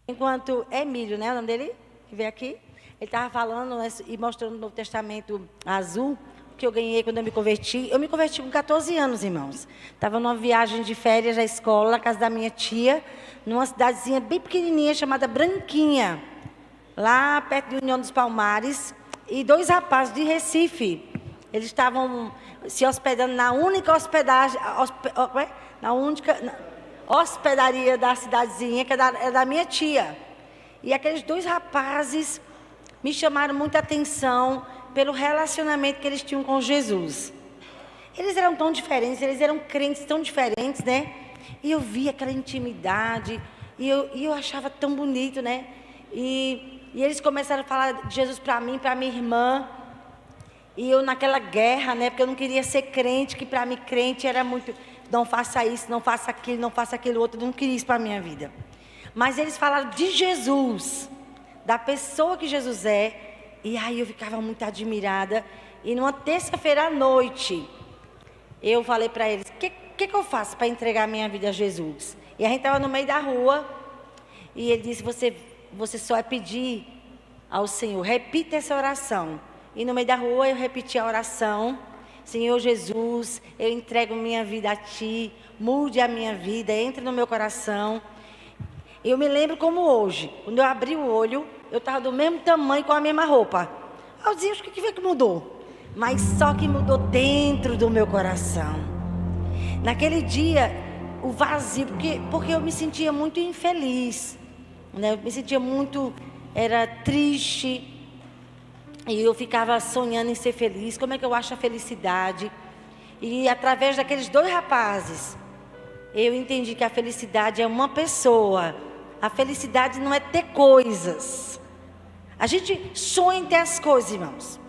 Enquanto Emílio, né, o nome dele, que veio aqui, ele estava falando, né, e mostrando o Novo Testamento azul, que eu ganhei quando eu me converti. Eu me converti com 14 anos, irmãos. Estava numa viagem de férias da escola, na casa da minha tia, numa cidadezinha bem pequenininha, chamada Branquinha, lá perto de União dos Palmares, e dois rapazes de Recife. Eles estavam se hospedando na única hospedagem, hospedaria da cidadezinha, que é da minha tia. E aqueles dois rapazes me chamaram muita atenção pelo relacionamento que eles tinham com Jesus. Eles eram tão diferentes, eles eram crentes tão diferentes, né? E eu via aquela intimidade, e eu achava tão bonito, né? E eles começaram a falar de Jesus para mim, para minha irmã. E eu naquela guerra, né? Porque eu não queria ser crente, que para mim crente era muito... Não faça isso, não faça aquilo, não faça aquilo outro. Eu não queria isso para a minha vida. Mas eles falaram de Jesus, da pessoa que Jesus é. E aí eu ficava muito admirada. E numa terça-feira à noite, eu falei para eles, o que eu faço para entregar a minha vida a Jesus? E a gente estava no meio da rua. E ele disse, você só é pedir ao Senhor, repita essa oração. E no meio da rua eu repeti a oração. Senhor Jesus, eu entrego minha vida a Ti, mude a minha vida, entre no meu coração. Eu me lembro como hoje, quando eu abri o olho, eu estava do mesmo tamanho com a mesma roupa. Eu dizia, o que foi que mudou? Mas só que mudou dentro do meu coração. Naquele dia, o vazio, porque eu me sentia muito infeliz, né? Eu me sentia muito, era triste. E eu ficava sonhando em ser feliz. Como é que eu acho a felicidade? E através daqueles dois rapazes, eu entendi que a felicidade é uma pessoa. A felicidade não é ter coisas. A gente sonha em ter as coisas, irmãos.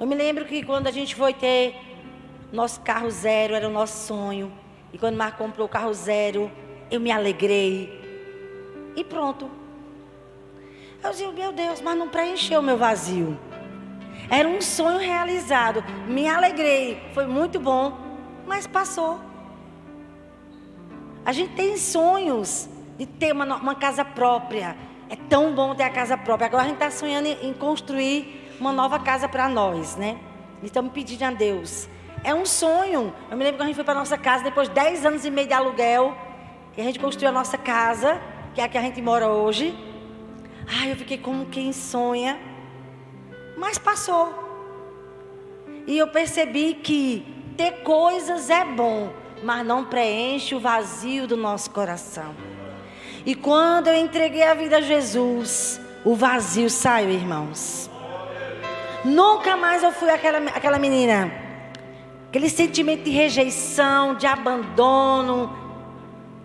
Eu me lembro que quando a gente foi ter nosso carro zero, era o nosso sonho. E quando Marco comprou o carro zero, eu me alegrei. E pronto. Eu disse, meu Deus, mas não preencheu o meu vazio. Era um sonho realizado. Me alegrei. Foi muito bom. Mas passou. A gente tem sonhos de ter uma casa própria. É tão bom ter a casa própria. Agora a gente está sonhando em construir uma nova casa para nós, né? E estamos pedindo a Deus. É um sonho. Eu me lembro quando a gente foi para a nossa casa, depois de 10 anos e meio de aluguel, e a gente construiu a nossa casa, que é a que a gente mora hoje. Ai, eu fiquei como quem sonha. Mas passou. E eu percebi que ter coisas é bom, mas não preenche o vazio do nosso coração. E quando eu entreguei a vida a Jesus, o vazio saiu, irmãos. Nunca mais eu fui aquela menina. Aquele sentimento de rejeição, de abandono,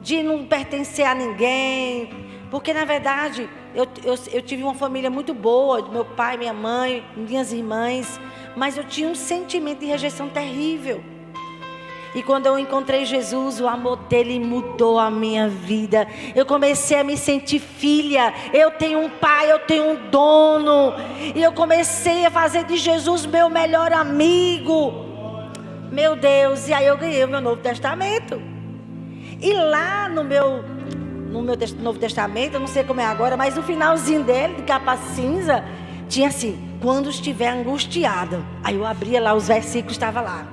de não pertencer a ninguém. Porque na verdade eu tive uma família muito boa, meu pai, minha mãe, minhas irmãs, mas eu tinha um sentimento de rejeição terrível. E quando eu encontrei Jesus, o amor dele mudou a minha vida. Eu comecei a me sentir filha. Eu tenho um pai, eu tenho um dono. E eu comecei a fazer de Jesus meu melhor amigo. Meu Deus, e aí eu ganhei o meu Novo Testamento. E lá no meu Novo Testamento, eu não sei como é agora, mas no finalzinho dele, de capa cinza, tinha assim, quando estiver angustiado. Aí eu abria lá, os versículos estavam lá.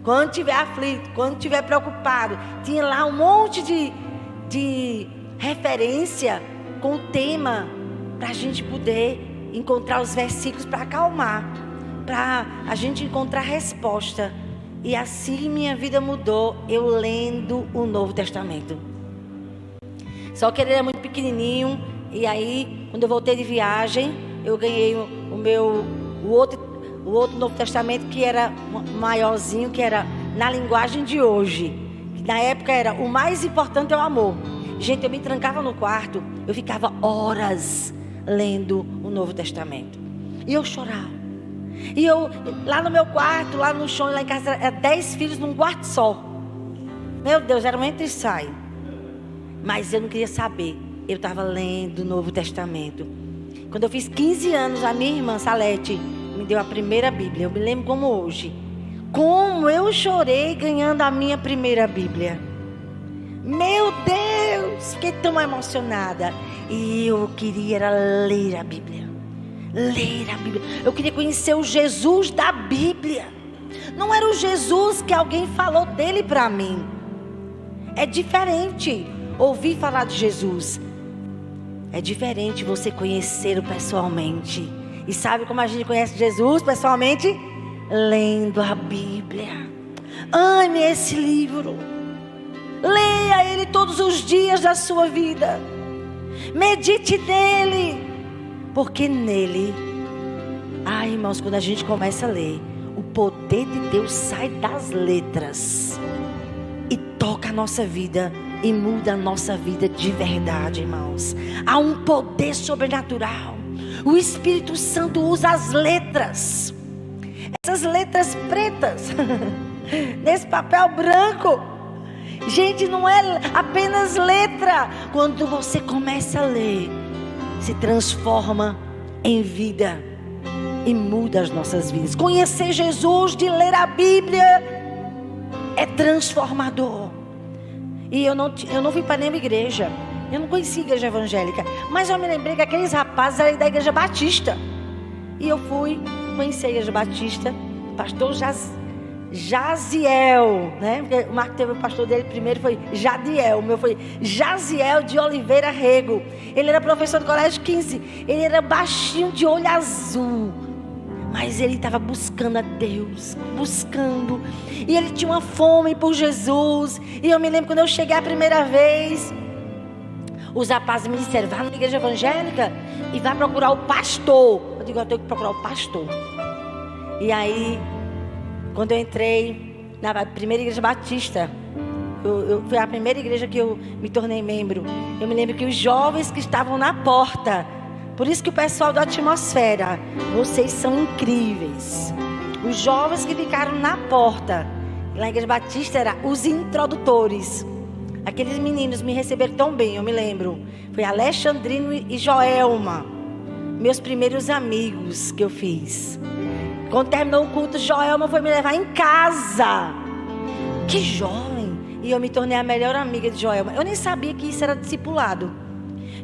Quando estiver aflito, quando estiver preocupado, tinha lá um monte de referência com o tema, para a gente poder encontrar os versículos para acalmar, para a gente encontrar resposta. E assim minha vida mudou, eu lendo o Novo Testamento. Só que ele era muito pequenininho. E aí, quando eu voltei de viagem, eu ganhei o outro Novo Testamento, que era maiorzinho, que era na linguagem de hoje. Na época era, o mais importante é o amor. Gente, eu me trancava no quarto, eu ficava horas lendo o Novo Testamento. E eu chorava. E eu, lá no meu quarto, lá no chão, lá em casa, era 10 filhos num quarto só. Meu Deus, era um entra e sai. Mas eu não queria saber. Eu estava lendo o Novo Testamento. Quando eu fiz 15 anos, a minha irmã Salete me deu a primeira Bíblia. Eu me lembro como hoje. Como eu chorei ganhando a minha primeira Bíblia. Meu Deus, fiquei tão emocionada. E eu queria era ler a Bíblia. Ler a Bíblia. Eu queria conhecer o Jesus da Bíblia. Não era o Jesus que alguém falou dele para mim. É diferente ouvir falar de Jesus. É diferente você conhecê-lo pessoalmente. E sabe como a gente conhece Jesus pessoalmente? Lendo a Bíblia. Ame esse livro. Leia ele todos os dias da sua vida. Medite nele. Porque nele, irmãos, quando a gente começa a ler, o poder de Deus sai das letras e toca a nossa vida e muda a nossa vida de verdade, irmãos. Há um poder sobrenatural. O Espírito Santo usa as letras, essas letras pretas, nesse papel branco. Gente, não é apenas letra. Quando você começa a ler, se transforma em vida e muda as nossas vidas. Conhecer Jesus, de ler a Bíblia, é transformador. E eu não fui para nenhuma igreja. Eu não conhecia a igreja evangélica, mas eu me lembrei que aqueles rapazes eram da igreja batista. E eu fui conhecer a igreja batista, pastor Jaziel, né? Porque o Marco teve o pastor dele primeiro, foi Jadiel. O meu foi Jaziel de Oliveira Rego. Ele era professor do colégio 15. Ele era baixinho, de olho azul, mas ele estava buscando a Deus, buscando. E ele tinha uma fome por Jesus. E eu me lembro quando eu cheguei a primeira vez, os rapazes me disseram: vá na igreja evangélica e vá procurar o pastor. Eu digo: eu tenho que procurar o pastor. E aí, quando eu entrei na primeira igreja batista, foi a primeira igreja que eu me tornei membro. Eu me lembro que os jovens que estavam na porta, por isso que o pessoal da atmosfera, vocês são incríveis. Os jovens que ficaram na porta, lá na igreja batista, eram os introdutores. Aqueles meninos me receberam tão bem, eu me lembro. Foi Alexandrino e Joelma, meus primeiros amigos que eu fiz. Quando terminou o culto, Joelma foi me levar em casa. Que jovem! E eu me tornei a melhor amiga de Joelma. Eu nem sabia que isso era discipulado.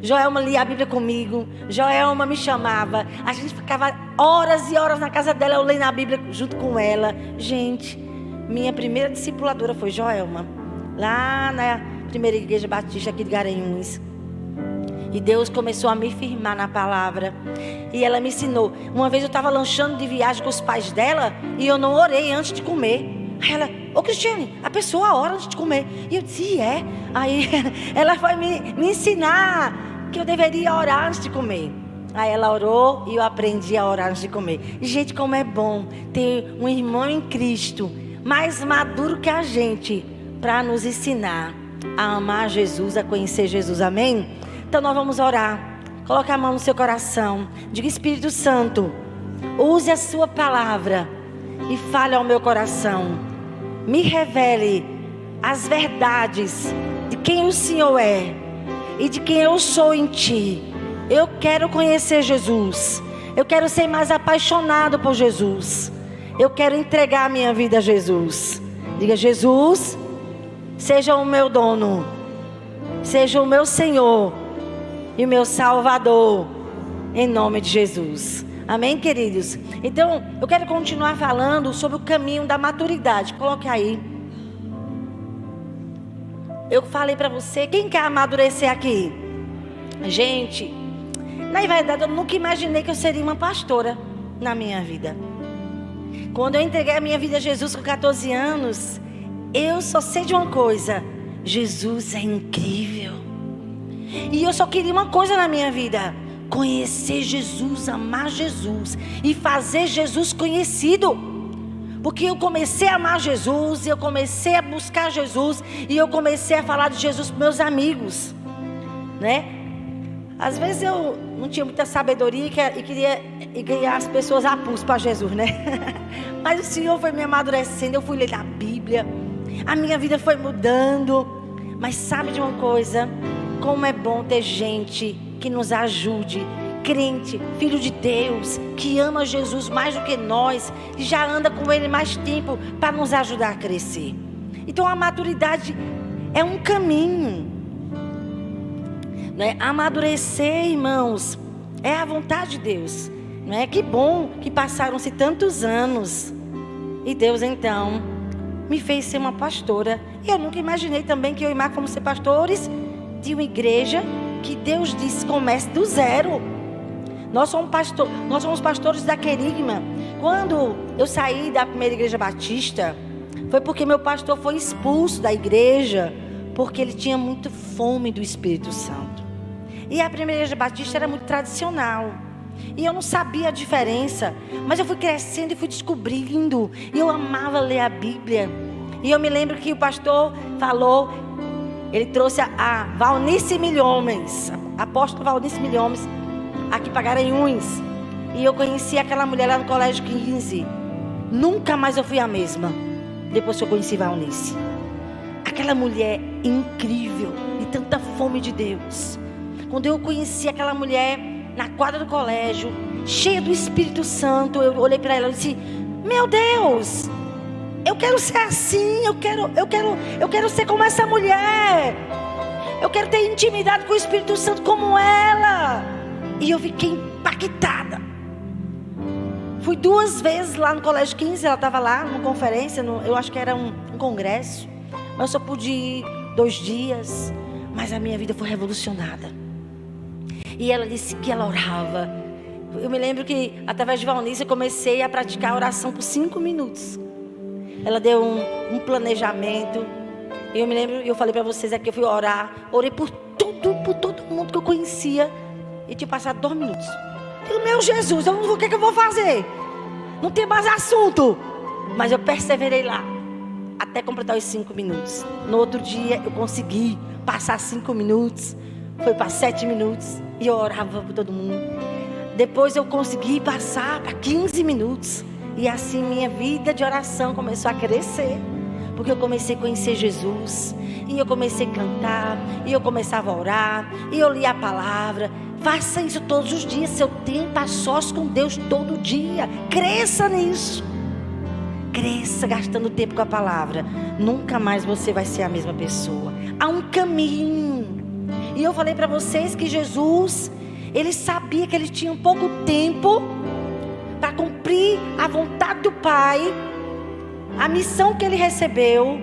Joelma lia a Bíblia comigo. Joelma me chamava. A gente ficava horas e horas na casa dela, eu lendo a Bíblia junto com ela. Gente, minha primeira discipuladora foi Joelma, lá na primeira igreja batista aqui de Garanhuns. E Deus começou a me firmar na palavra. E ela me ensinou. Uma vez eu estava lanchando de viagem com os pais dela e eu não orei antes de comer. Aí ela: ô Cristiane, a pessoa ora antes de comer. E eu disse: é. Aí ela foi me ensinar que eu deveria orar antes de comer. Aí ela orou e eu aprendi a orar antes de comer. E, gente, como é bom ter um irmão em Cristo mais maduro que a gente, para nos ensinar a amar Jesus, a conhecer Jesus. Amém? Então nós vamos orar. Coloque a mão no seu coração. Diga: Espírito Santo, use a sua palavra e fale ao meu coração. Me revele as verdades de quem o Senhor é e de quem eu sou em Ti. Eu quero conhecer Jesus. Eu quero ser mais apaixonado por Jesus. Eu quero entregar a minha vida a Jesus. Diga: Jesus, seja o meu dono, seja o meu Senhor e o meu Salvador, em nome de Jesus. Amém, queridos? Então, eu quero continuar falando sobre o caminho da maturidade. Coloque aí. Eu falei para você, quem quer amadurecer aqui? Gente, na verdade, eu nunca imaginei que eu seria uma pastora na minha vida. Quando eu entreguei a minha vida a Jesus com 14 anos, eu só sei de uma coisa: Jesus é incrível. E eu só queria uma coisa na minha vida: conhecer Jesus, amar Jesus e fazer Jesus conhecido. Porque eu comecei a amar Jesus, eu comecei a buscar Jesus e eu comecei a falar de Jesus para meus amigos, né? Às vezes eu não tinha muita sabedoria e queria ganhar as pessoas a pulso para Jesus, né? Mas o Senhor foi me amadurecendo, eu fui ler a Bíblia, a minha vida foi mudando. Mas sabe de uma coisa? Como é bom ter gente que nos ajude, crente, filho de Deus, que ama Jesus mais do que nós, que já anda com Ele mais tempo para nos ajudar a crescer. Então a maturidade É um caminho. Né? Amadurecer, irmãos, é a vontade de Deus. Não é? Que bom que passaram-se tantos anos. E Deus, então, me fez ser uma pastora. Eu nunca imaginei também que eu e Marco fomos ser pastores de uma igreja que Deus disse comece do zero. Nós somos pastores da Querigma. Quando eu saí da primeira igreja batista, foi porque meu pastor foi expulso da igreja, porque ele tinha muita fome do Espírito Santo. E a primeira igreja batista era muito tradicional. E eu não sabia a diferença. Mas eu fui crescendo e fui descobrindo. E eu amava ler a Bíblia. E eu me lembro que o pastor falou, ele trouxe a Valnice Milhomes, a apóstola Valnice Milhomes, aqui para Garanhuns. E eu conheci aquela mulher lá no Colégio 15. Nunca mais eu fui a mesma depois que eu conheci Valnice. Aquela mulher incrível e tanta fome de Deus. Quando eu conheci aquela mulher na quadra do colégio, cheia do Espírito Santo, eu olhei para ela e disse: meu Deus, eu quero ser assim, eu quero ser como essa mulher. Eu quero ter intimidade com o Espírito Santo como ela. E eu fiquei impactada. Fui 2 vezes lá no Colégio 15, ela estava lá numa conferência, eu acho que era um congresso. Mas eu só pude ir 2 dias. Mas a minha vida foi revolucionada. E ela disse que ela orava. Eu me lembro que através de Valnice eu comecei a praticar a oração por 5 minutos. Ela deu um planejamento. E eu me lembro, eu falei para vocês aqui, eu fui orar. Orei por todo mundo que eu conhecia. E tinha passado 2 minutos. Eu digo, meu Jesus, o que eu vou fazer? Não tem mais assunto. Mas eu perseverei lá até completar os 5 minutos. No outro dia eu consegui passar 5 minutos. Foi para 7 minutos. E eu orava por todo mundo. Depois eu consegui passar para 15 minutos. E assim minha vida de oração começou a crescer. Porque eu comecei a conhecer Jesus. E eu comecei a cantar. E eu começava a orar. E eu lia a palavra. Faça isso todos os dias. Seu tempo a sós com Deus todo dia. Cresça nisso. Cresça gastando tempo com a palavra. Nunca mais você vai ser a mesma pessoa. Há um caminho. E eu falei para vocês que Jesus, ele sabia que ele tinha um pouco tempo para cumprir a vontade do Pai, a missão que ele recebeu.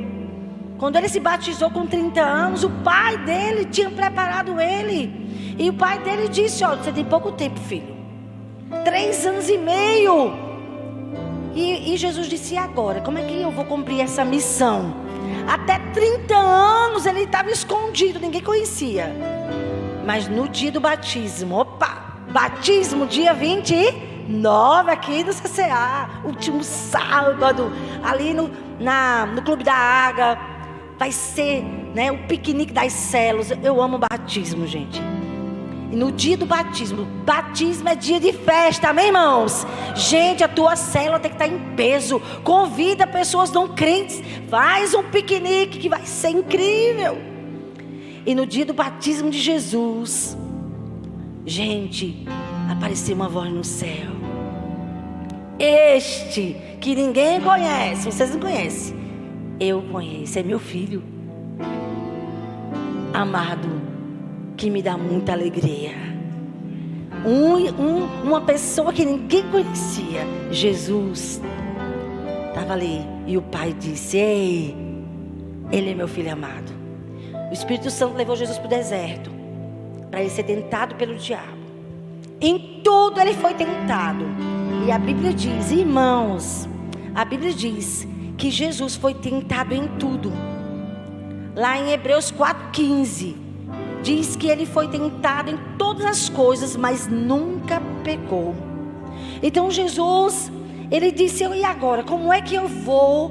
Quando ele se batizou com 30 anos, o pai dele tinha preparado ele. E o pai dele disse: ó, você tem pouco tempo, filho. 3 anos e meio. E Jesus disse: e agora? Como é que eu vou cumprir essa missão? Até 30 anos ele estava escondido, ninguém conhecia. Mas no dia do batismo, batismo dia 29 aqui no CCA, último sábado, ali no Clube da Água, vai ser, né, o piquenique das células. Eu amo batismo, gente. E no dia do batismo é dia de festa, amém, irmãos? Gente, a tua célula tem que estar em peso. Convida pessoas não crentes. Faz um piquenique que vai ser incrível. E no dia do batismo de Jesus, gente, apareceu uma voz no céu. Este que ninguém conhece, vocês não conhecem, eu conheço, é meu filho amado, que me dá muita alegria. Uma pessoa que ninguém conhecia, Jesus, estava ali. E o pai disse: ei, ele é meu filho amado. O Espírito Santo levou Jesus para o deserto, para ele ser tentado pelo diabo. Em tudo ele foi tentado. E a Bíblia diz, irmãos, a Bíblia diz que Jesus foi tentado em tudo. Lá em Hebreus 4,15 diz que ele foi tentado em todas as coisas, mas nunca pecou. Então Jesus, ele disse: e agora? Como é que eu vou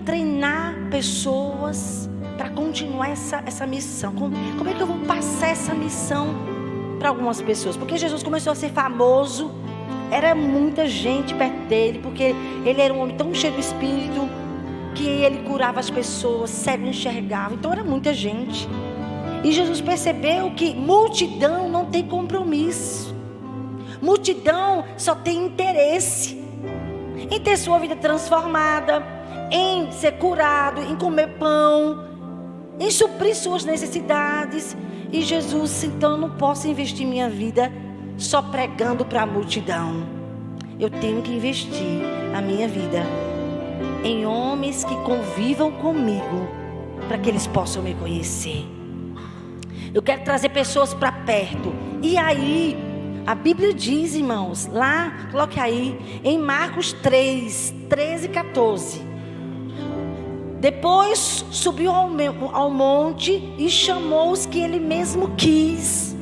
treinar pessoas para continuar essa missão? Como é que eu vou passar essa missão para algumas pessoas? Porque Jesus começou a ser famoso, era muita gente perto dele, porque ele era um homem tão cheio do Espírito, que ele curava as pessoas, cego enxergava. Então era muita gente. E Jesus percebeu que multidão não tem compromisso. Multidão só tem interesse em ter sua vida transformada, em ser curado, em comer pão, em suprir suas necessidades. E Jesus, então, eu não posso investir minha vida só pregando para a multidão. Eu tenho que investir a minha vida em homens que convivam comigo, para que eles possam me conhecer. Eu quero trazer pessoas para perto. E aí, a Bíblia diz, irmãos, lá, coloque aí, em Marcos 3, 13 e 14. Depois subiu ao monte e chamou os que ele mesmo quis,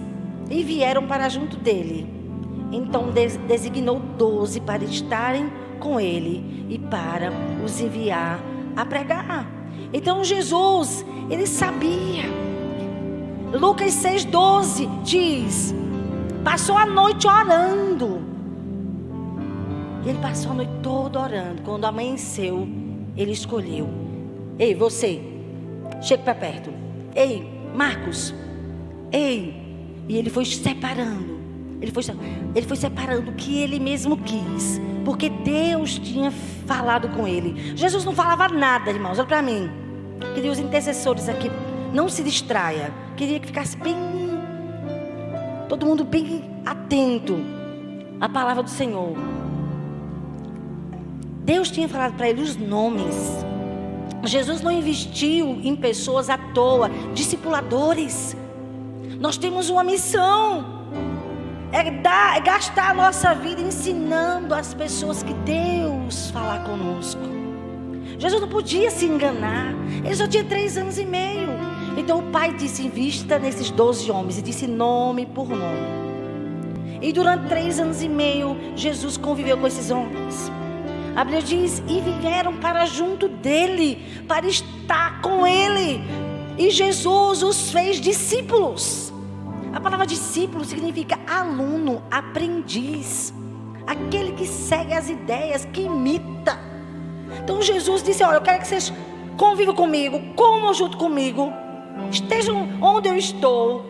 e vieram para junto dele. Então designou 12 para estarem com ele e para os enviar a pregar. Então Jesus, ele sabia. Lucas 6,12 diz: passou a noite orando. Ele passou a noite toda orando. Quando amanheceu, ele escolheu: ei, você, chega para perto. Ei, Marcos. Ei. E ele foi separando. Ele foi separando o que ele mesmo quis, porque Deus tinha falado com ele. Jesus não falava nada, irmãos. Olha para mim. Queria os intercessores aqui, não se distraia. Queria que ficasse bem, todo mundo bem atento à palavra do Senhor. Deus tinha falado para ele os nomes. Jesus não investiu em pessoas à toa, discipuladores. Nós temos uma missão. É gastar a nossa vida ensinando as pessoas que Deus falar conosco. Jesus não podia se enganar. Ele só tinha 3 anos e meio. Então o pai disse: invista nesses 12 homens. E disse nome por nome. E durante 3 anos e meio, Jesus conviveu com esses homens. A Bíblia diz: e vieram para junto dele, para estar com ele. E Jesus os fez discípulos. A palavra discípulo significa aluno, aprendiz, aquele que segue as ideias, que imita. Então Jesus disse: olha, eu quero que vocês convivam comigo, comam junto comigo, estejam onde eu estou,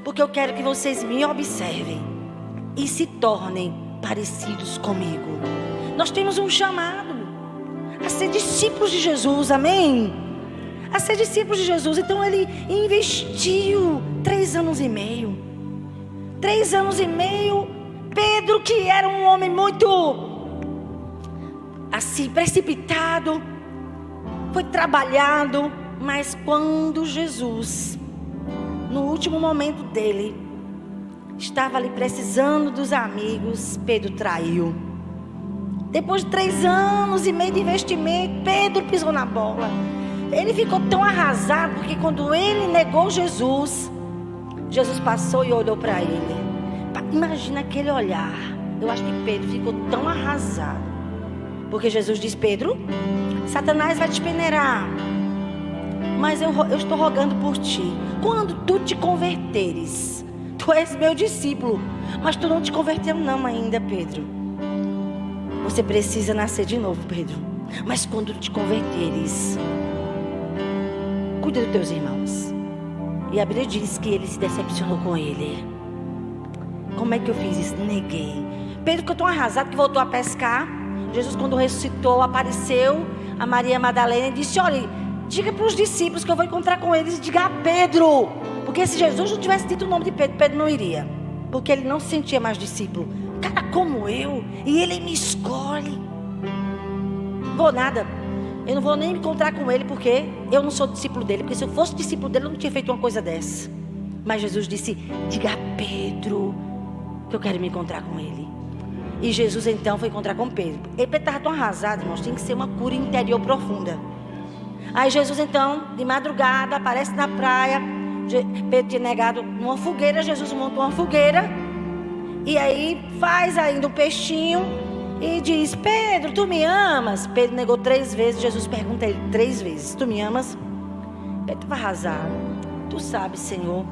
porque eu quero que vocês me observem e se tornem parecidos comigo. Nós temos um chamado a ser discípulos de Jesus, amém? A ser discípulos de Jesus. Então ele investiu 3 anos e meio. 3 anos e meio. Pedro, que era um homem muito assim, precipitado, foi trabalhado. Mas quando Jesus, no último momento dele, estava ali precisando dos amigos, Pedro traiu. Depois de 3 anos e meio de investimento, Pedro pisou na bola. Ele ficou tão arrasado, porque quando ele negou Jesus, Jesus passou e olhou para ele. Imagina aquele olhar. Eu acho que Pedro ficou tão arrasado, porque Jesus disse: Pedro, Satanás vai te peneirar, mas eu estou rogando por ti. Quando tu te converteres, tu és meu discípulo. Mas tu não te converteu não ainda, Pedro. Você precisa nascer de novo, Pedro. Mas quando te converteres, cuida dos teus irmãos. E a Bíblia diz que ele se decepcionou com ele. Como é que eu fiz isso? Neguei. Pedro ficou tão arrasado que voltou a pescar. Jesus, quando ressuscitou, apareceu a Maria Madalena e disse: olha, diga para os discípulos que eu vou encontrar com eles. E diga a Pedro, porque se Jesus não tivesse dito o nome de Pedro, Pedro não iria, porque ele não se sentia mais discípulo. Cara como eu, e ele me escolhe. Vou nada. Eu não vou nem me encontrar com ele, porque eu não sou discípulo dele. Porque se eu fosse discípulo dele, eu não tinha feito uma coisa dessa. Mas Jesus disse: diga a Pedro que eu quero me encontrar com ele. E Jesus então foi encontrar com Pedro. E Pedro estava tão arrasado, irmãos. Tem que ser uma cura interior profunda. Aí Jesus então, de madrugada, aparece na praia. Pedro tinha negado numa fogueira. Jesus montou uma fogueira. E aí faz ainda um peixinho e diz: Pedro, tu me amas? Pedro negou 3 vezes. Jesus pergunta a ele 3 vezes: tu me amas? Pedro estava arrasado. Tu sabes, Senhor.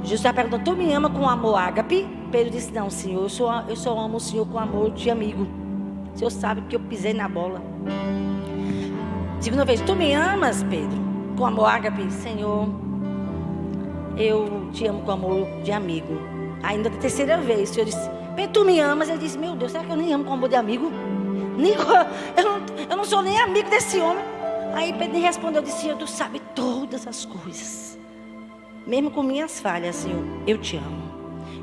Jesus está perguntando: tu me ama com amor ágape? Pedro disse: não, Senhor, eu só amo o Senhor com amor de amigo. O Senhor sabe que eu pisei na bola. 2ª vez: tu me amas, Pedro, com amor ágape? Senhor, eu te amo com amor de amigo. Ainda da 3ª vez, o Senhor disse: Pedro, tu me amas? Ele disse: meu Deus, será que eu nem amo com amor de amigo? Eu não sou nem amigo desse homem. Aí Pedro respondeu, disse: Senhor, tu sabe todas as coisas. Mesmo com minhas falhas, Senhor, eu te amo.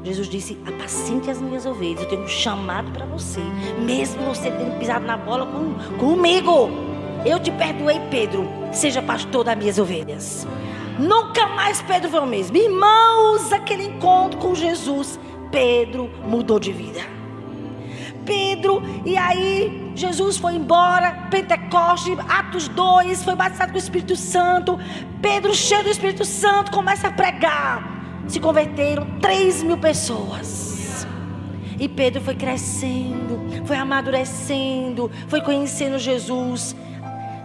Jesus disse: apacente as minhas ovelhas. Eu tenho um chamado para você. Mesmo você tendo pisado na bola comigo, eu te perdoei, Pedro. Seja pastor das minhas ovelhas. Nunca mais Pedro foi o mesmo. Irmãos, aquele encontro com Jesus, Pedro mudou de vida. Pedro, e aí Jesus foi embora, Pentecoste, Atos 2, foi batizado com o Espírito Santo. Pedro, cheio do Espírito Santo, começa a pregar. Se converteram 3.000 pessoas. E Pedro foi crescendo, foi amadurecendo, foi conhecendo Jesus.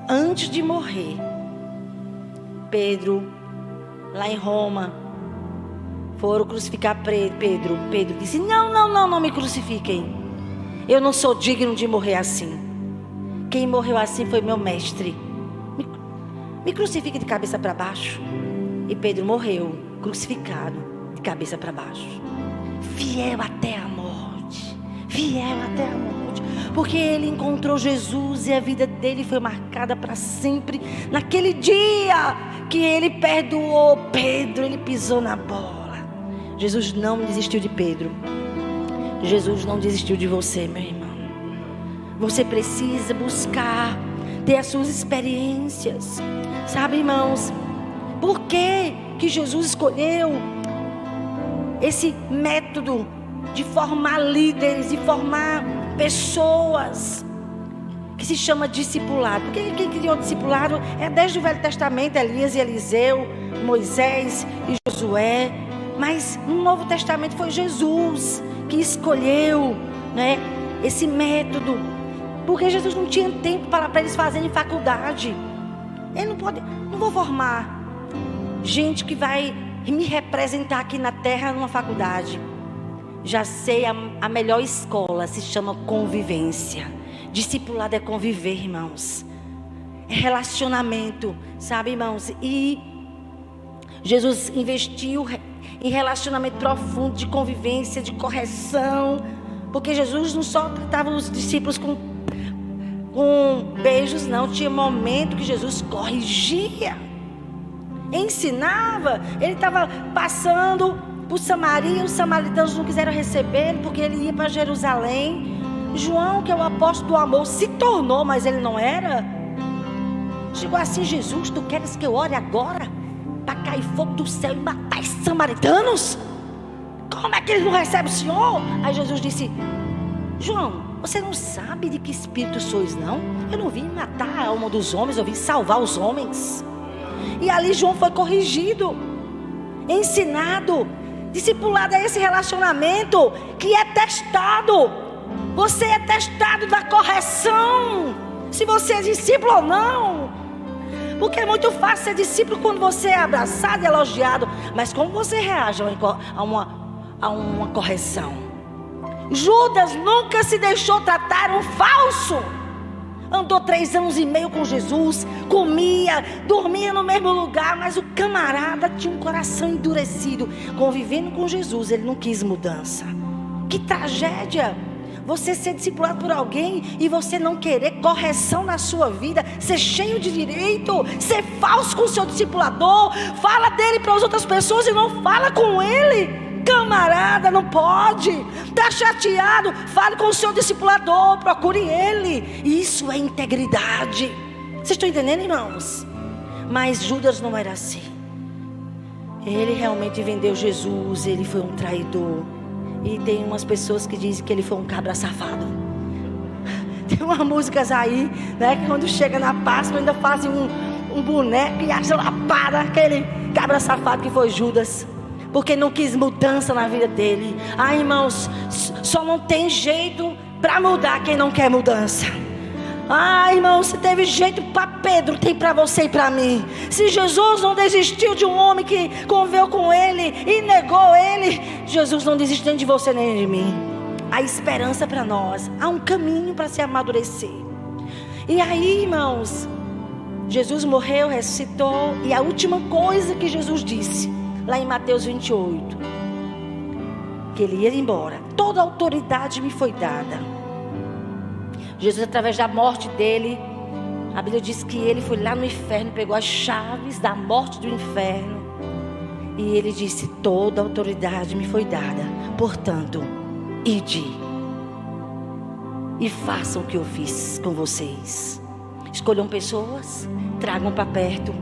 Antes de morrer, Pedro, lá em Roma, foram crucificar Pedro. Pedro disse: não me crucifiquem. Eu não sou digno de morrer assim. Quem morreu assim foi meu mestre. Me crucifique de cabeça para baixo. E Pedro morreu crucificado de cabeça para baixo, fiel até a morte. Fiel até a morte. Porque ele encontrou Jesus e a vida dele foi marcada para sempre. Naquele dia que ele perdoou Pedro, ele pisou na bola. Jesus não desistiu de Pedro. Jesus não desistiu de você, meu irmão. Você precisa buscar ter as suas experiências. Sabe, irmãos, por que Jesus escolheu esse método de formar líderes, de formar pessoas, que se chama discipulado? Porque quem criou discipulado é desde o Velho Testamento, Elias e Eliseu, Moisés e Josué. Mas no Novo Testamento foi Jesus que escolheu, né, esse método. Porque Jesus não tinha tempo para eles fazerem faculdade. Ele não vou formar gente que vai me representar aqui na terra numa faculdade. Já sei, a melhor escola se chama convivência. Discipulado é conviver, irmãos. É relacionamento, sabe, irmãos? E Jesus investiu em relacionamento profundo, de convivência, de correção. Porque Jesus não só tratava os discípulos com beijos, não. Tinha momento que Jesus corrigia, ensinava. Ele estava passando por Samaria, os samaritanos não quiseram recebê-lo, porque ele ia para Jerusalém. João, que é o apóstolo do amor, se tornou, mas ele não era. Chegou assim: Jesus, tu queres que eu ore agora para cair fogo do céu e matar os samaritanos? Como é que eles não recebem o Senhor? Aí Jesus disse: João, você não sabe de que espírito sois, não? Eu não vim matar a alma dos homens, eu vim salvar os homens. E ali João foi corrigido, ensinado. Discipulado é esse relacionamento que é testado. Você é testado da correção, se você é discípulo ou não. Porque é muito fácil ser discípulo quando você é abraçado e elogiado. Mas como você reage a uma correção? Judas nunca se deixou tratar um falso. Andou 3 anos e meio com Jesus, comia, dormia no mesmo lugar, mas o camarada tinha um coração endurecido. Convivendo com Jesus, ele não quis mudança. Que tragédia! Você ser discipulado por alguém e você não querer correção na sua vida, ser cheio de direito, ser falso com o seu discipulador, fala dele para as outras pessoas e não fala com ele. Camarada, não pode. Está chateado, fale com o seu discipulador, procure ele. Isso é integridade. Vocês estão entendendo, irmãos? Mas Judas não era assim. Ele realmente vendeu Jesus, ele foi um traidor. E tem umas pessoas que dizem que ele foi um cabra safado. Tem umas músicas aí, né, que quando chega na Páscoa ainda fazem um boneco e acham lá para aquele cabra safado que foi Judas. Porque não quis mudança na vida dele. Ah, irmãos, só não tem jeito para mudar quem não quer mudança. Ah, irmãos, se teve jeito para Pedro, tem para você e para mim. Se Jesus não desistiu de um homem que conviveu com ele e negou ele, Jesus não desiste nem de você nem de mim. Há esperança para nós. Há um caminho para se amadurecer. E aí, irmãos, Jesus morreu, ressuscitou. E a última coisa que Jesus disse, lá em Mateus 28, que ele ia embora. Toda a autoridade me foi dada. Jesus, através da morte dele, a Bíblia diz que ele foi lá no inferno, pegou as chaves da morte do inferno. E ele disse: toda a autoridade me foi dada. Portanto, ide e façam o que eu fiz com vocês. Escolham pessoas, tragam para perto,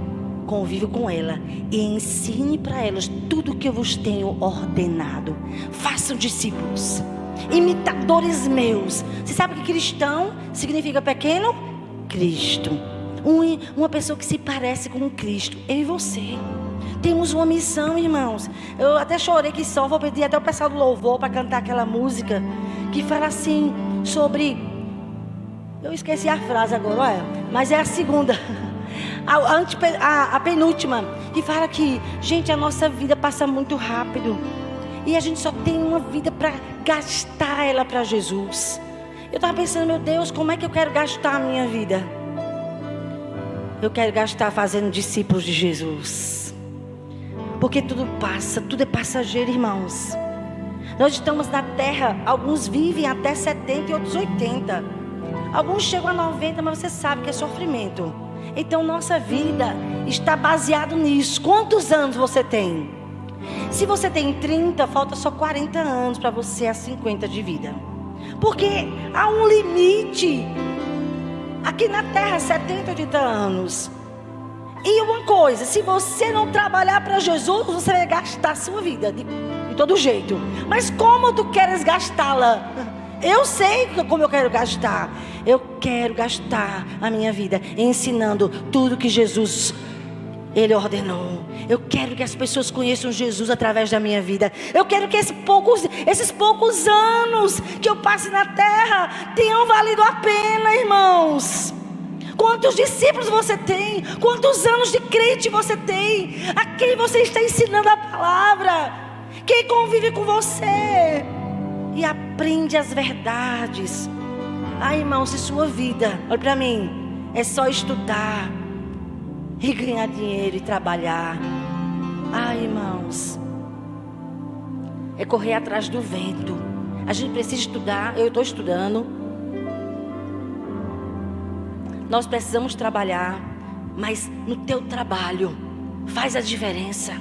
convive com ela e ensine para elas tudo o que eu vos tenho ordenado. Façam discípulos, imitadores meus. Você sabe que cristão significa pequeno Cristo. Uma pessoa que se parece com Cristo. Eu e você temos uma missão, irmãos. Eu até chorei que só. Vou pedir até o pessoal do louvor para cantar aquela música que fala assim sobre... Eu esqueci a frase agora, olha, mas é a segunda, a penúltima, que fala que, gente, a nossa vida passa muito rápido e a gente só tem uma vida para gastar ela para Jesus. Eu estava pensando, meu Deus, como é que eu quero gastar a minha vida? Eu quero gastar fazendo discípulos de Jesus, porque tudo passa, tudo é passageiro, irmãos. Nós estamos na terra, alguns vivem até 70 e outros 80. Alguns chegam a 90, mas você sabe que é sofrimento. Então nossa vida está baseada nisso. Quantos anos você tem? Se você tem 30, falta só 40 anos para você a 50 de vida. Porque há um limite. Aqui na terra, 70, 80 anos. E uma coisa, se você não trabalhar para Jesus, você vai gastar a sua vida de todo jeito. Mas como tu queres gastá-la? Eu sei como eu quero gastar. Eu quero gastar a minha vida ensinando tudo que Jesus, Ele ordenou. Eu quero que as pessoas conheçam Jesus através da minha vida. Eu quero que esses poucos anos que eu passe na terra tenham valido a pena, irmãos. Quantos discípulos você tem? Quantos anos de crente você tem? A quem você está ensinando a palavra? Quem convive com você e aprende as verdades? Ai, irmão, se sua vida, olha para mim, é só estudar e ganhar dinheiro e trabalhar. Ai, irmãos, é correr atrás do vento. A gente precisa estudar. Eu estou estudando. Nós precisamos trabalhar, mas no teu trabalho faz a diferença.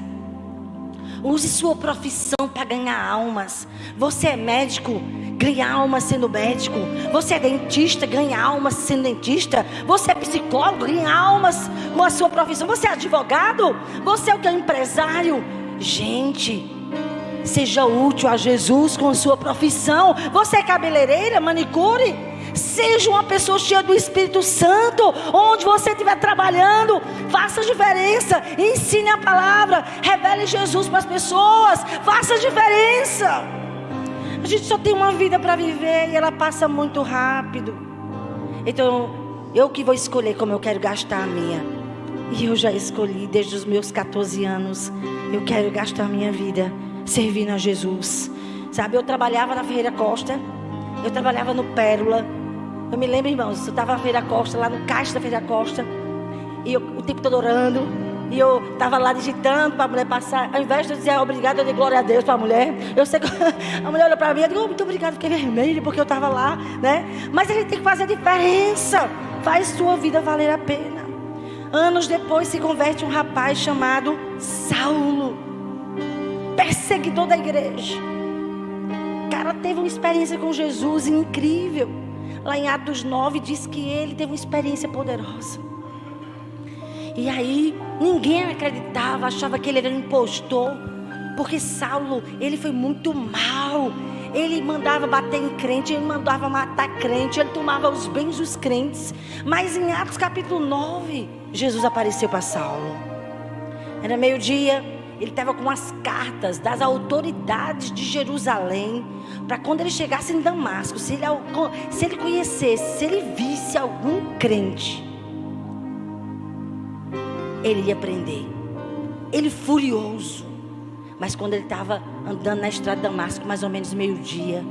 Use sua profissão para ganhar almas. Você é médico, ganha almas sendo médico. Você é dentista, ganha almas sendo dentista. Você é psicólogo, ganha almas com a sua profissão. Você é advogado, você é o que é empresário. Gente, seja útil a Jesus com a sua profissão. Você é cabeleireira, manicure. Seja uma pessoa cheia do Espírito Santo. Onde você estiver trabalhando, faça a diferença. Ensine a palavra, revele Jesus para as pessoas. Faça a diferença. A gente só tem uma vida para viver e ela passa muito rápido. Então eu que vou escolher como eu quero gastar a minha. E eu já escolhi desde os meus 14 anos. Eu quero gastar a minha vida servindo a Jesus. Sabe, eu trabalhava na Ferreira Costa, eu trabalhava no Pérola. Eu me lembro, irmãos, eu estava na Ferreira Costa, lá no caixa da Ferreira Costa, e eu o tempo todo orando, e eu estava lá digitando para a mulher passar. Ao invés de eu dizer obrigado, eu dei glória a Deus para a mulher. Eu sei que a mulher olhou para mim e disse: muito obrigado, fiquei vermelho porque eu estava lá, né? Mas a gente tem que fazer a diferença. Faz sua vida valer a pena. Anos depois se converte um rapaz chamado Saulo, perseguidor da igreja. O cara teve uma experiência com Jesus incrível. Lá em Atos 9 diz que ele teve uma experiência poderosa. E aí ninguém acreditava, achava que ele era um impostor. Porque Saulo, ele foi muito mal. Ele mandava bater em crente, ele mandava matar crente, ele tomava os bens dos crentes. Mas em Atos capítulo 9, Jesus apareceu para Saulo. Era meio-dia. Ele estava com as cartas das autoridades de Jerusalém, para quando ele chegasse em Damasco, se ele conhecesse, se ele visse algum crente, ele ia prender. Ele furioso. Mas quando ele estava andando na estrada de Damasco, mais ou menos meio-dia,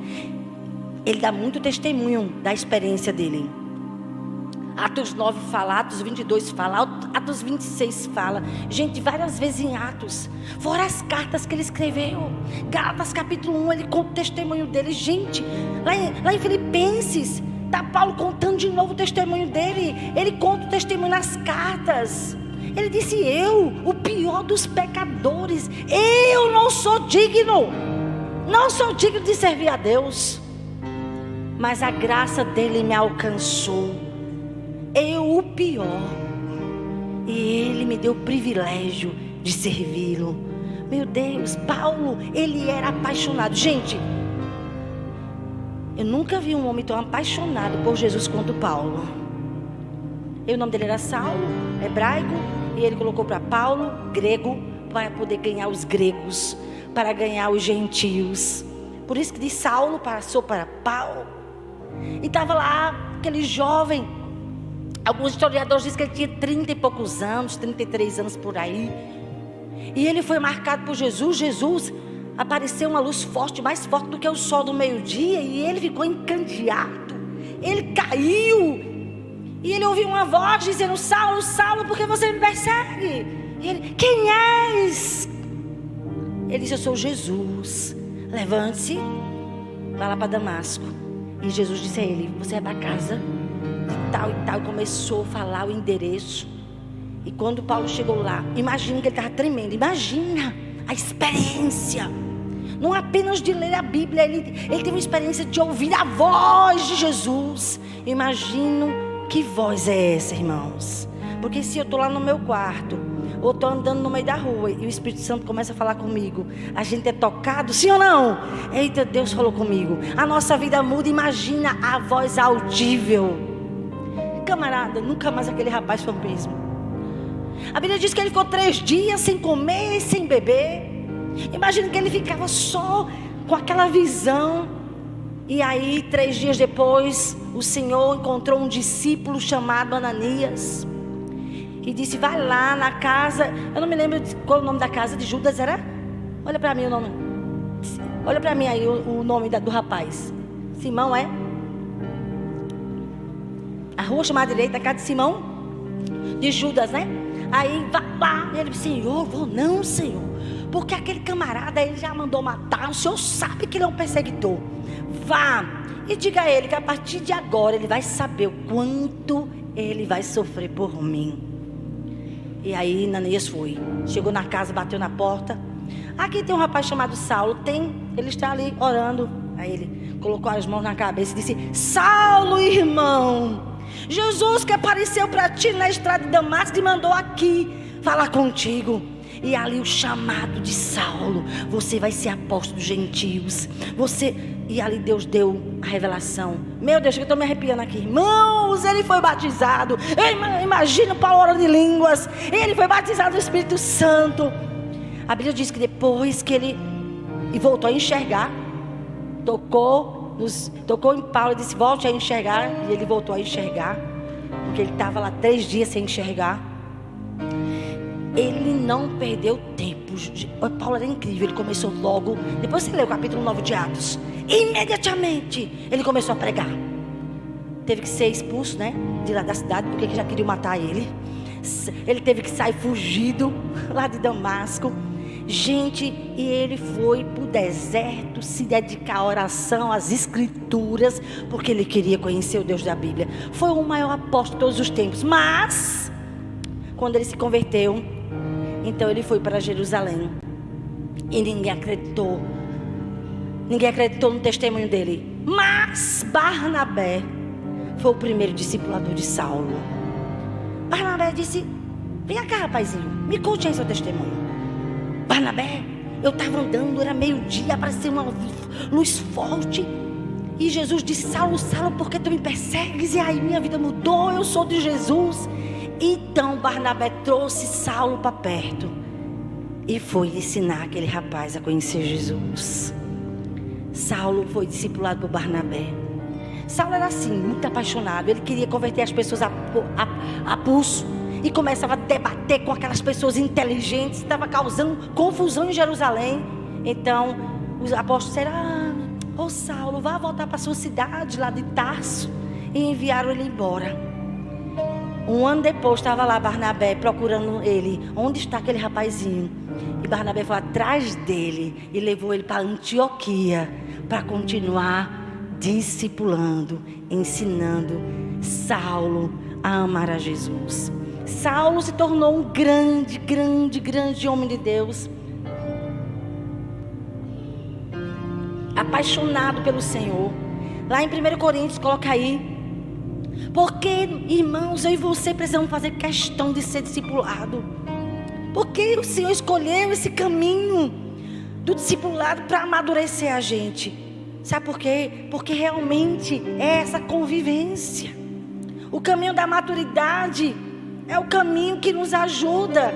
ele dá muito testemunho da experiência dele. Atos 9 fala, Atos 22 fala, Atos 26 fala. Gente, várias vezes em Atos. Fora as cartas que ele escreveu. Gálatas capítulo 1, ele conta o testemunho dele. Gente, lá em Filipenses, está Paulo contando de novo o testemunho dele. Ele conta o testemunho nas cartas. Ele disse: eu, o pior dos pecadores, eu não sou digno de servir a Deus, mas a graça dele me alcançou. Eu, o pior, e ele me deu o privilégio de servi-lo. Meu Deus, Paulo, ele era apaixonado. Gente, eu nunca vi um homem tão apaixonado por Jesus quanto Paulo. E o nome dele era Saulo, hebraico, e ele colocou para Paulo, grego, para poder ganhar os gregos, para ganhar os gentios. Por isso que de Saulo passou para Paulo. E estava lá aquele jovem. Alguns historiadores dizem que ele tinha 30 e poucos anos, 33 anos por aí. E ele foi marcado por Jesus. Jesus apareceu uma luz forte, mais forte do que o sol do meio-dia. E ele ficou encandeado. Ele caiu. E ele ouviu uma voz dizendo: Saulo, Saulo, por que você me persegue? E ele: quem és? Ele disse: eu sou Jesus. Levante-se, vá lá para Damasco. E Jesus disse a ele: você é para casa de tal e tal. E começou a falar o endereço. E quando Paulo chegou lá, imagina que ele estava tremendo. Imagina a experiência. Não apenas de ler a Bíblia, ele teve uma experiência de ouvir a voz de Jesus. Imagino que voz é essa, irmãos. Porque se eu estou lá no meu quarto, ou estou andando no meio da rua, e o Espírito Santo começa a falar comigo, a gente é tocado, sim ou não? Eita, Deus falou comigo. A nossa vida muda. Imagina a voz audível. Camarada, nunca mais aquele rapaz foi o mesmo. A Bíblia diz que ele ficou 3 dias sem comer e sem beber. Imagina que ele ficava só com aquela visão. E aí 3 dias depois, o Senhor encontrou um discípulo chamado Ananias e disse: vai lá na casa. Eu não me lembro qual o nome da casa de Judas era. Olha para mim o nome. Olha para mim aí o nome do rapaz. Simão, é? A rua chamada direita, a casa de Simão, de Judas, né? Aí vai lá. E ele disse: Senhor, vou não, Senhor, porque aquele camarada, ele já mandou matar. O Senhor sabe que ele é um perseguidor. Vá e diga a ele que a partir de agora ele vai saber o quanto ele vai sofrer por mim. E aí Ananias foi, chegou na casa, bateu na porta. Aqui tem um rapaz chamado Saulo. Ele está ali orando. Aí ele colocou as mãos na cabeça e disse: Saulo, irmão, Jesus que apareceu para ti na estrada de Damasco e mandou aqui falar contigo. E ali o chamado de Saulo: você vai ser apóstolo dos gentios. E ali Deus deu a revelação. Meu Deus, eu estou me arrepiando aqui. Irmãos, ele foi batizado. Imagina Paulo orando em línguas. Ele foi batizado no Espírito Santo. A Bíblia diz que depois que ele voltou a enxergar, tocou em Paulo e disse: volte a enxergar. E ele voltou a enxergar, porque ele estava lá 3 dias sem enxergar. Ele não perdeu tempo. Paulo era incrível. Ele começou logo. Depois você lê o capítulo 9 de Atos. Imediatamente ele começou a pregar. Teve que ser expulso, né, de lá da cidade, porque já queriam matar ele. Ele teve que sair fugido lá de Damasco. Gente, e ele foi para o deserto se dedicar à oração, às escrituras, porque ele queria conhecer o Deus da Bíblia. Foi o maior apóstolo de todos os tempos. Mas quando ele se converteu, então ele foi para Jerusalém. E ninguém acreditou. Ninguém acreditou no testemunho dele. Mas Barnabé foi o primeiro discipulador de Saulo. Barnabé disse: vem cá, rapazinho, me conte aí seu testemunho. Barnabé, eu estava andando, era meio-dia, apareceu uma luz forte. E Jesus disse: Saulo, Saulo, por que tu me persegues? E aí minha vida mudou, eu sou de Jesus. Então Barnabé trouxe Saulo para perto e foi ensinar aquele rapaz a conhecer Jesus. Saulo foi discipulado por Barnabé. Saulo era assim, muito apaixonado. Ele queria converter as pessoas a pulso. E começava a debater com aquelas pessoas inteligentes. Estava causando confusão em Jerusalém. Então os apóstolos disseram: ô Saulo, vá voltar para a sua cidade lá de Tarso. E enviaram ele embora. 1 ano depois estava lá Barnabé procurando ele. Onde está aquele rapazinho? E Barnabé foi atrás dele e levou ele para Antioquia, para continuar discipulando, ensinando Saulo a amar a Jesus. Saulo se tornou um grande homem de Deus, apaixonado pelo Senhor. Lá em 1 Coríntios, coloca aí. Porque, irmãos, eu e você precisamos fazer questão de ser discipulado. Porque o Senhor escolheu esse caminho do discipulado para amadurecer a gente. Sabe por quê? Porque realmente é essa convivência. O caminho da maturidade é o caminho que nos ajuda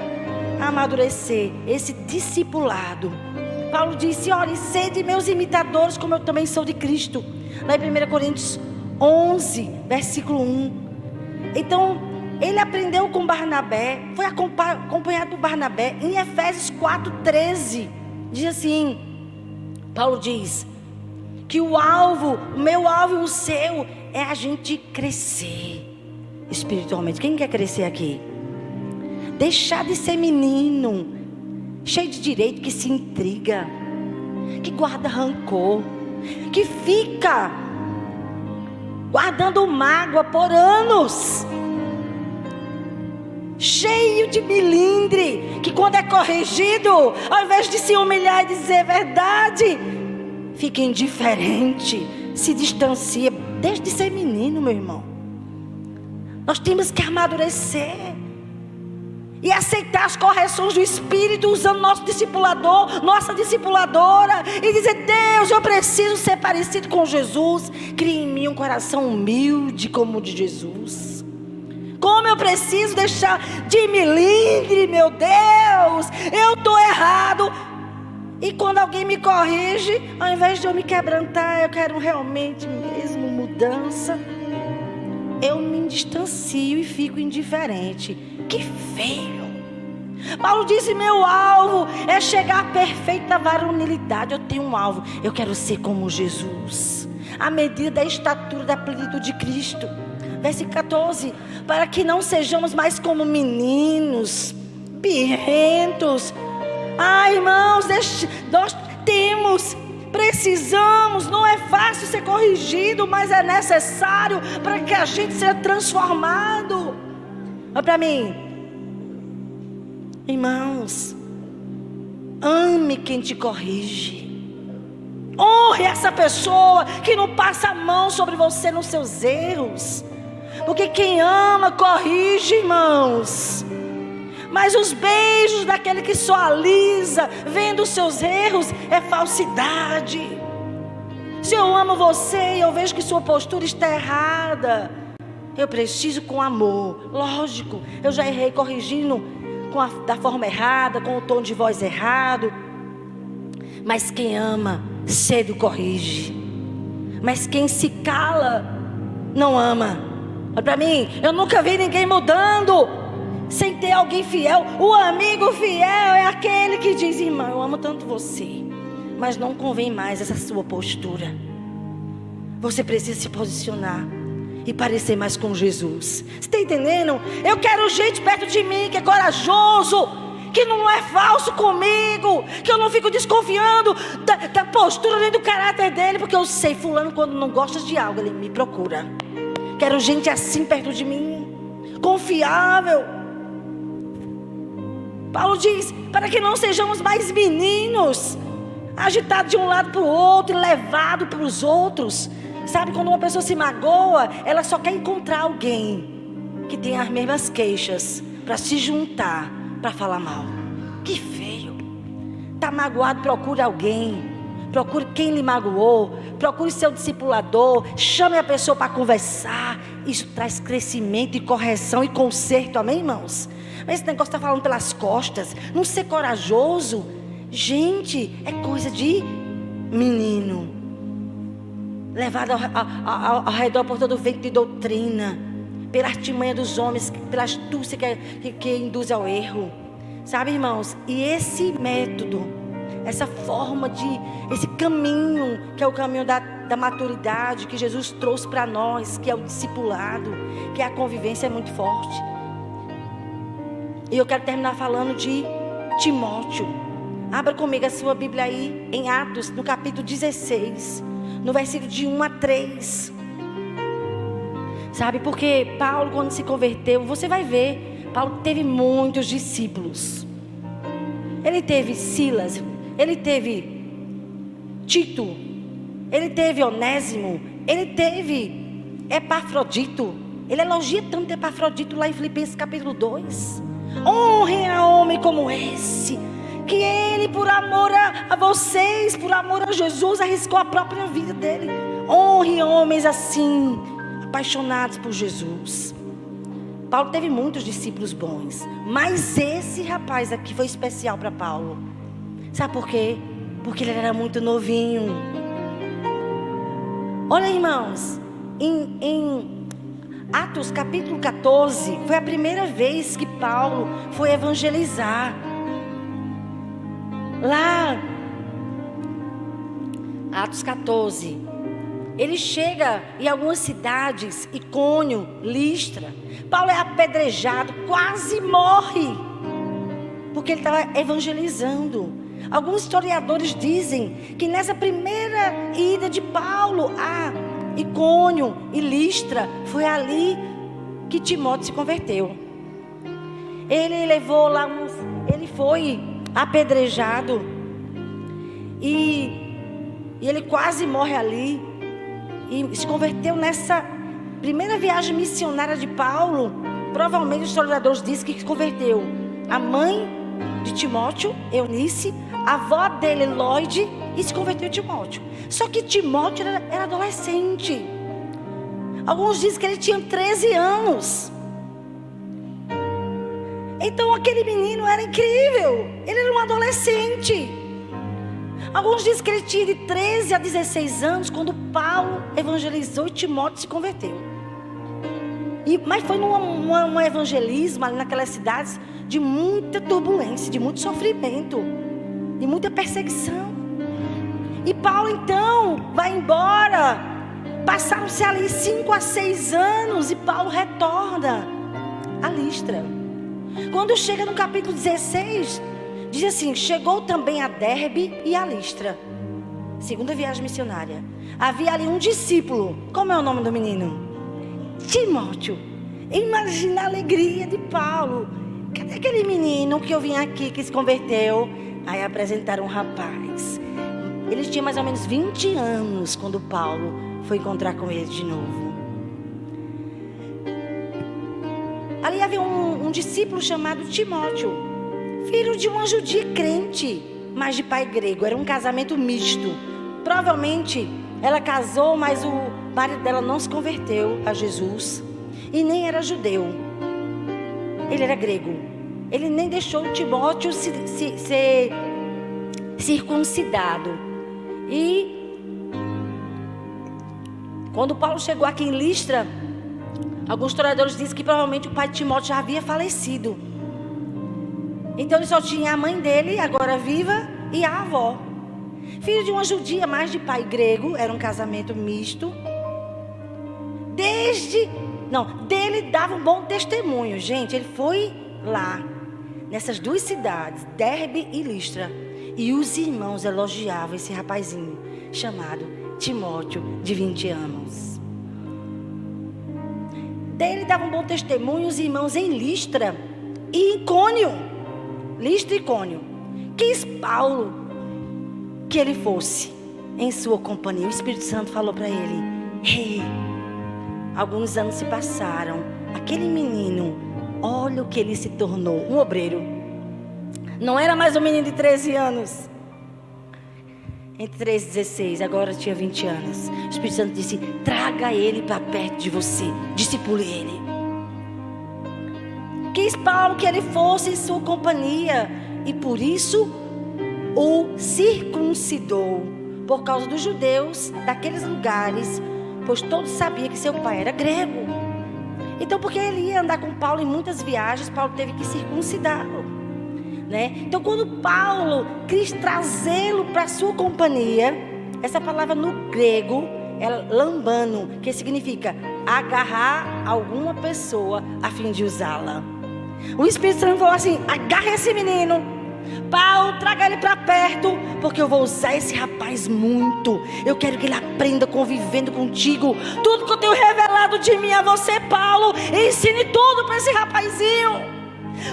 a amadurecer, esse discipulado. Paulo disse: olha, sede meus imitadores, como eu também sou de Cristo. Lá em 1 Coríntios 11, versículo 1. Então, ele aprendeu com Barnabé, foi acompanhado por Barnabé. Em Efésios 4:13, diz assim, Paulo diz que o meu alvo e o seu é a gente crescer espiritualmente. Quem quer crescer aqui? Deixar de ser menino, cheio de direito, que se intriga, que guarda rancor, que fica guardando mágoa por anos, cheio de milindre, que quando é corrigido, ao invés de se humilhar e dizer verdade, fica indiferente, se distancia. Desde de ser menino, meu irmão. Nós temos que amadurecer e aceitar as correções do Espírito, usando nosso discipulador, nossa discipuladora, e dizer: Deus, eu preciso ser parecido com Jesus. Cria em mim um coração humilde como o de Jesus. Como eu preciso deixar de milindre, meu Deus, eu estou errado. E quando alguém me corrige, ao invés de eu me quebrantar, eu quero realmente mesmo mudança, eu me distancio e fico indiferente. Que feio. Paulo disse: meu alvo é chegar à perfeita varonilidade. Eu tenho um alvo, eu quero ser como Jesus, à medida da estatura da plenitude de Cristo. Versículo 14: para que não sejamos mais como meninos birrentos. Irmãos, nós precisamos, não é fácil ser corrigido, mas é necessário para que a gente seja transformado. Olha para mim, irmãos, ame quem te corrige, honre essa pessoa que não passa a mão sobre você nos seus erros, porque quem ama corrige, irmãos. Mas os beijos daquele que só alisa, vendo os seus erros, é falsidade. Se eu amo você e eu vejo que sua postura está errada, eu preciso com amor. Lógico, eu já errei corrigindo da forma errada, com o tom de voz errado. Mas quem ama, cedo corrige. Mas quem se cala, não ama. Olha para mim, eu nunca vi ninguém mudando sem ter alguém fiel. O amigo fiel é aquele que diz: irmão, eu amo tanto você, mas não convém mais essa sua postura. Você precisa se posicionar e parecer mais com Jesus. Você está entendendo? Eu quero gente perto de mim que é corajoso, que não é falso comigo, que eu não fico desconfiando da postura nem do caráter dele, porque eu sei, fulano, quando não gosta de algo, ele me procura. Quero gente assim perto de mim, confiável. Paulo diz: para que não sejamos mais meninos, agitados de um lado para o outro, levados pelos outros. Sabe, quando uma pessoa se magoa, ela só quer encontrar alguém que tem as mesmas queixas para se juntar, para falar mal. Que feio. Está magoado, procure alguém. Procure quem lhe magoou, procure seu discipulador, chame a pessoa para conversar. Isso traz crescimento e correção e conserto, amém, irmãos? Mas esse negócio está falando pelas costas, não ser corajoso, gente, é coisa de menino, levado ao redor por todo o vento de doutrina, pela artimanha dos homens, pela astúcia que induz ao erro. Sabe, irmãos, e esse método, essa forma esse caminho, que é o caminho da maturidade, que Jesus trouxe para nós, que é o discipulado, que é a convivência, é muito forte. E eu quero terminar falando de Timóteo. Abra comigo a sua Bíblia aí, em Atos, no capítulo 16. no versículo de 1 a 3. Sabe, porque Paulo, quando se converteu, você vai ver, Paulo teve muitos discípulos. Ele teve Silas, ele teve Tito, ele teve Onésimo, ele teve Epafrodito. Ele elogia tanto Epafrodito lá em Filipenses capítulo 2. Honrem a homem como esse, que ele, por amor a vocês, por amor a Jesus, arriscou a própria vida dele. Honre homens assim, apaixonados por Jesus. Paulo teve muitos discípulos bons, mas esse rapaz aqui foi especial para Paulo. Sabe por quê? Porque ele era muito novinho. Olha, irmãos, em Atos capítulo 14, foi a primeira vez que Paulo foi evangelizar. Lá, Atos 14, ele chega em algumas cidades, Icônio, Listra. Paulo é apedrejado, quase morre, porque ele estava evangelizando. Alguns historiadores dizem que nessa primeira ida de Paulo a Icônio e Listra, foi ali que Timóteo se converteu. Ele levou lá ele foi apedrejado e ele quase morre ali, e se converteu nessa primeira viagem missionária de Paulo. Provavelmente os historiadores dizem que se converteu a mãe de Timóteo, Eunice, a avó dele, Lloyd, e se converteu Timóteo. Só que Timóteo era adolescente. Alguns dizem que ele tinha 13 anos. Então aquele menino era incrível. Ele era um adolescente. Alguns dizem que ele tinha de 13 a 16 anos quando Paulo evangelizou e Timóteo se converteu. Mas foi um evangelismo ali naquelas cidades de muita turbulência, de muito sofrimento, de muita perseguição. E Paulo então vai embora. Passaram-se ali 5 a 6 anos e Paulo retorna a Listra. Quando chega no capítulo 16, diz assim: chegou também a Derbe e a Listra. Segunda viagem missionária. Havia ali um discípulo. Como é o nome do menino? Timóteo. Imagina a alegria de Paulo. Cadê aquele menino que eu vim aqui, que se converteu? Aí apresentaram um rapaz. Ele tinha mais ou menos 20 anos quando Paulo foi encontrar com ele de novo. Ali havia um discípulo chamado Timóteo, filho de uma judia crente, mas de pai grego. Era um casamento misto. Provavelmente ela casou, mas o marido dela não se converteu a Jesus e nem era judeu. Ele era grego. Ele nem deixou Timóteo ser circuncidado. E quando Paulo chegou aqui em Listra, alguns historiadores dizem que provavelmente o pai de Timóteo já havia falecido. Então ele só tinha a mãe dele, agora viva, e a avó. Filho de uma judia, mas de pai grego. Era um casamento misto. Dele dava um bom testemunho. Gente, ele foi lá, nessas duas cidades, Derbe e Listra. E os irmãos elogiavam esse rapazinho chamado Timóteo, de 20 anos. Dele dava um bom testemunho os irmãos em Listra e Icônio. Listra e Icônio. Quis Paulo que ele fosse em sua companhia. O Espírito Santo falou para ele: ei, alguns anos se passaram. Aquele menino, olha o que ele se tornou, um obreiro. Não era mais um menino de 13 anos. Entre 13 e 16, agora tinha 20 anos. O Espírito Santo disse: traga ele para perto de você, discipule ele. Quis Paulo que ele fosse em sua companhia, e por isso o circuncidou, por causa dos judeus daqueles lugares, pois todos sabiam que seu pai era grego. Então, porque ele ia andar com Paulo em muitas viagens, Paulo teve que circuncidá-lo, né? Então, quando Paulo quis trazê-lo para sua companhia, essa palavra no grego é lambano, que significa agarrar alguma pessoa a fim de usá-la. O Espírito Santo falou assim: agarra esse menino, Paulo, traga ele para perto, porque eu vou usar esse rapaz muito. Eu quero que ele aprenda convivendo contigo. Tudo que eu tenho revelado de mim a você, Paulo, ensine tudo para esse rapazinho,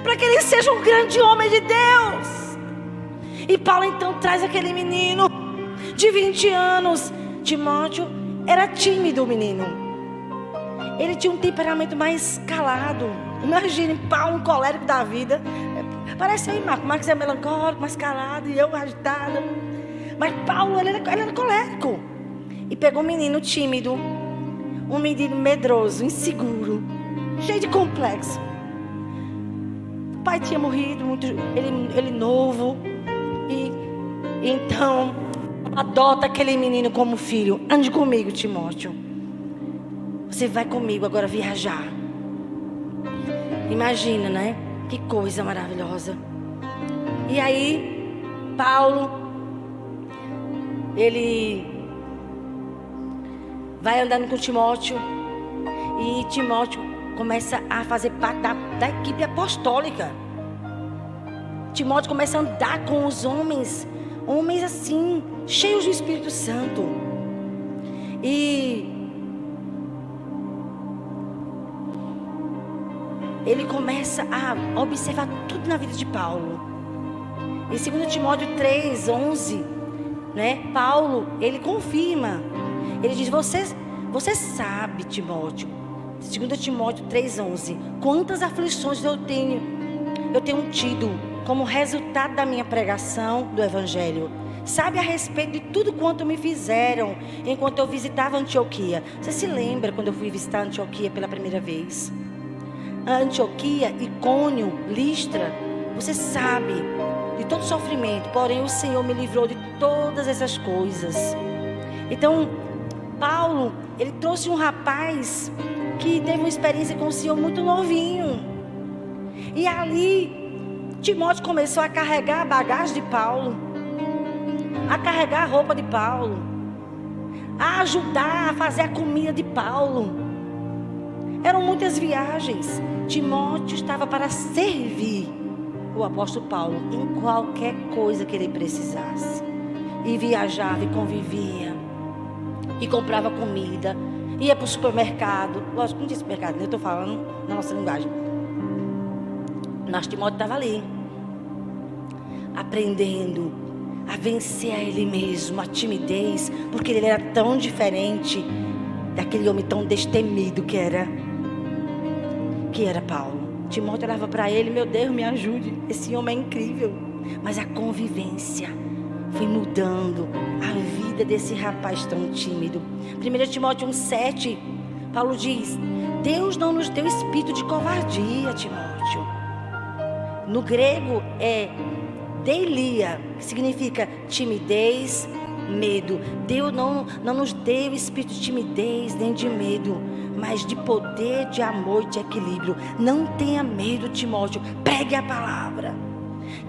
para que ele seja um grande homem de Deus. E Paulo então traz aquele menino de 20 anos. Timóteo era tímido, o menino. Ele tinha um temperamento mais calado. Imagine Paulo, um colérico da vida. Parece eu e Marcos. Marcos é melancólico, mais calado, e eu agitada. Mas Paulo, ele era colérico. E pegou um menino tímido, um menino medroso, inseguro, cheio de complexo. O pai tinha morrido, ele novo. E então adota aquele menino como filho. Ande comigo, Timóteo. Você vai comigo agora viajar. Imagina, né? Que coisa maravilhosa. E aí, Paulo, ele vai andando com Timóteo. E Timóteo começa a fazer parte da equipe apostólica. Timóteo começa a andar com os homens assim, cheios do Espírito Santo. E ele começa a observar tudo na vida de Paulo. Em 2 Timóteo 3:11, né? Paulo, ele confirma. Ele diz: você sabe, Timóteo, 2 Timóteo 3:11, quantas aflições eu tenho tido como resultado da minha pregação do Evangelho. Sabe a respeito de tudo quanto me fizeram enquanto eu visitava Antioquia. Você se lembra quando eu fui visitar Antioquia pela primeira vez? Antioquia, Icônio, Listra, você sabe de todo sofrimento, porém o Senhor me livrou de todas essas coisas. Então, Paulo, ele trouxe um rapaz que teve uma experiência com o Senhor muito novinho. E ali, Timóteo começou a carregar a bagagem de Paulo, a carregar a roupa de Paulo, a ajudar a fazer a comida de Paulo. Eram muitas viagens. Timóteo estava para servir o apóstolo Paulo em qualquer coisa que ele precisasse. E viajava e convivia. E comprava comida. Ia para o supermercado. Lógico, não tinha supermercado, né? Eu estou falando na nossa linguagem. Mas Timóteo estava ali, aprendendo a vencer a ele mesmo, a timidez, porque ele era tão diferente daquele homem tão destemido que era Paulo. Timóteo olhava para ele: meu Deus, me ajude, esse homem é incrível. Mas a convivência foi mudando a vida desse rapaz tão tímido. 1 Timóteo 1:7, Paulo diz: Deus não nos deu espírito de covardia, Timóteo. No grego é deilia, que significa timidez, medo. Deus não nos deu espírito de timidez nem de medo, mas de poder, de amor e de equilíbrio. Não tenha medo, Timóteo. Pregue a palavra.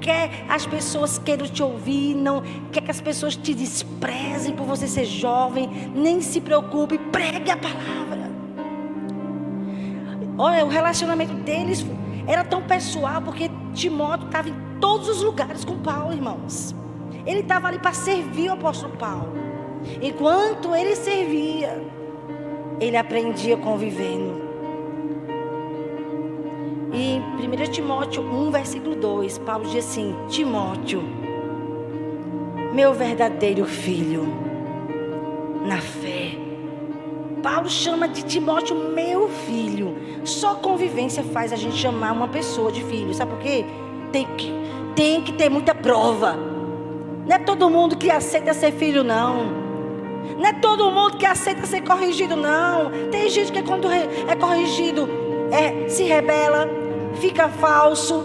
Quer as pessoas queiram te ouvir, não quer que as pessoas te desprezem por você ser jovem, nem se preocupe. Pregue a palavra. Olha, o relacionamento deles era tão pessoal, porque Timóteo estava em todos os lugares com Paulo, irmãos. Ele estava ali para servir o apóstolo Paulo. Enquanto ele servia, ele aprendia convivendo. E em 1 Timóteo 1:2, Paulo diz assim: Timóteo, meu verdadeiro filho na fé. Paulo chama de Timóteo meu filho. Só convivência faz a gente chamar uma pessoa de filho. Sabe por quê? Tem que ter muita prova. Não é todo mundo que aceita ser filho, não. Não é todo mundo que aceita ser corrigido, não. Tem gente que quando é corrigido se rebela, fica falso,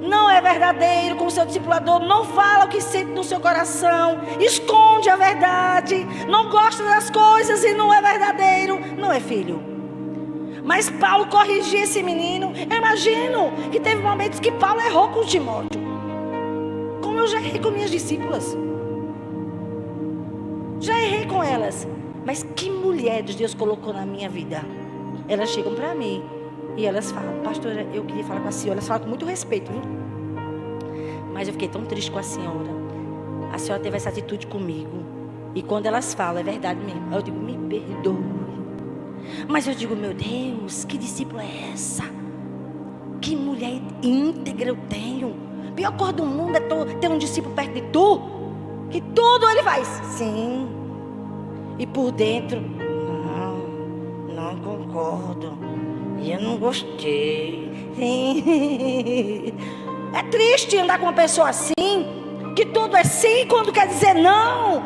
não é verdadeiro com o seu discipulador, não fala o que sente no seu coração, esconde a verdade, não gosta das coisas e não é verdadeiro, não é filho. Mas Paulo corrigia esse menino. Eu imagino que teve momentos que Paulo errou com Timóteo, como eu já errei com minhas discípulas. Já errei com elas. Mas que mulheres Deus colocou na minha vida. Elas chegam para mim e elas falam: pastora, eu queria falar com a senhora. Elas falam com muito respeito, viu? Mas eu fiquei tão triste com a senhora. A senhora teve essa atitude comigo. E quando elas falam, é verdade mesmo. Eu digo, me perdoe. Mas eu digo, meu Deus, que discípula é essa? Que mulher íntegra eu tenho. Pior coisa do mundo é ter um discípulo perto de tu, que tudo ele faz. Sim. E por dentro, não concordo. E eu não gostei. Sim. É triste andar com uma pessoa assim, que tudo é sim quando quer dizer não.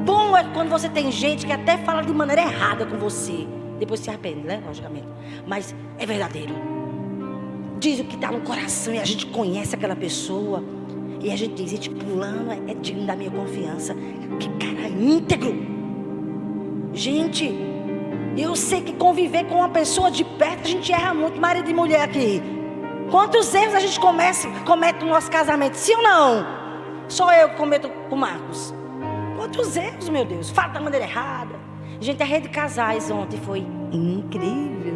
Bom é quando você tem gente que até fala de maneira errada com você. Depois se arrepende, né? Logicamente. Mas é verdadeiro. Diz o que está no coração e a gente conhece aquela pessoa. E a gente diz, gente, fulano é digno da minha confiança. Que cara íntegro. Gente, eu sei que conviver com uma pessoa de perto, a gente erra muito, marido e mulher aqui. Quantos erros a gente comete no nosso casamento? Sim ou não? Só eu que cometo com o Marcos. Quantos erros, meu Deus. Fala da maneira errada. Gente, a rede de casais ontem foi incrível.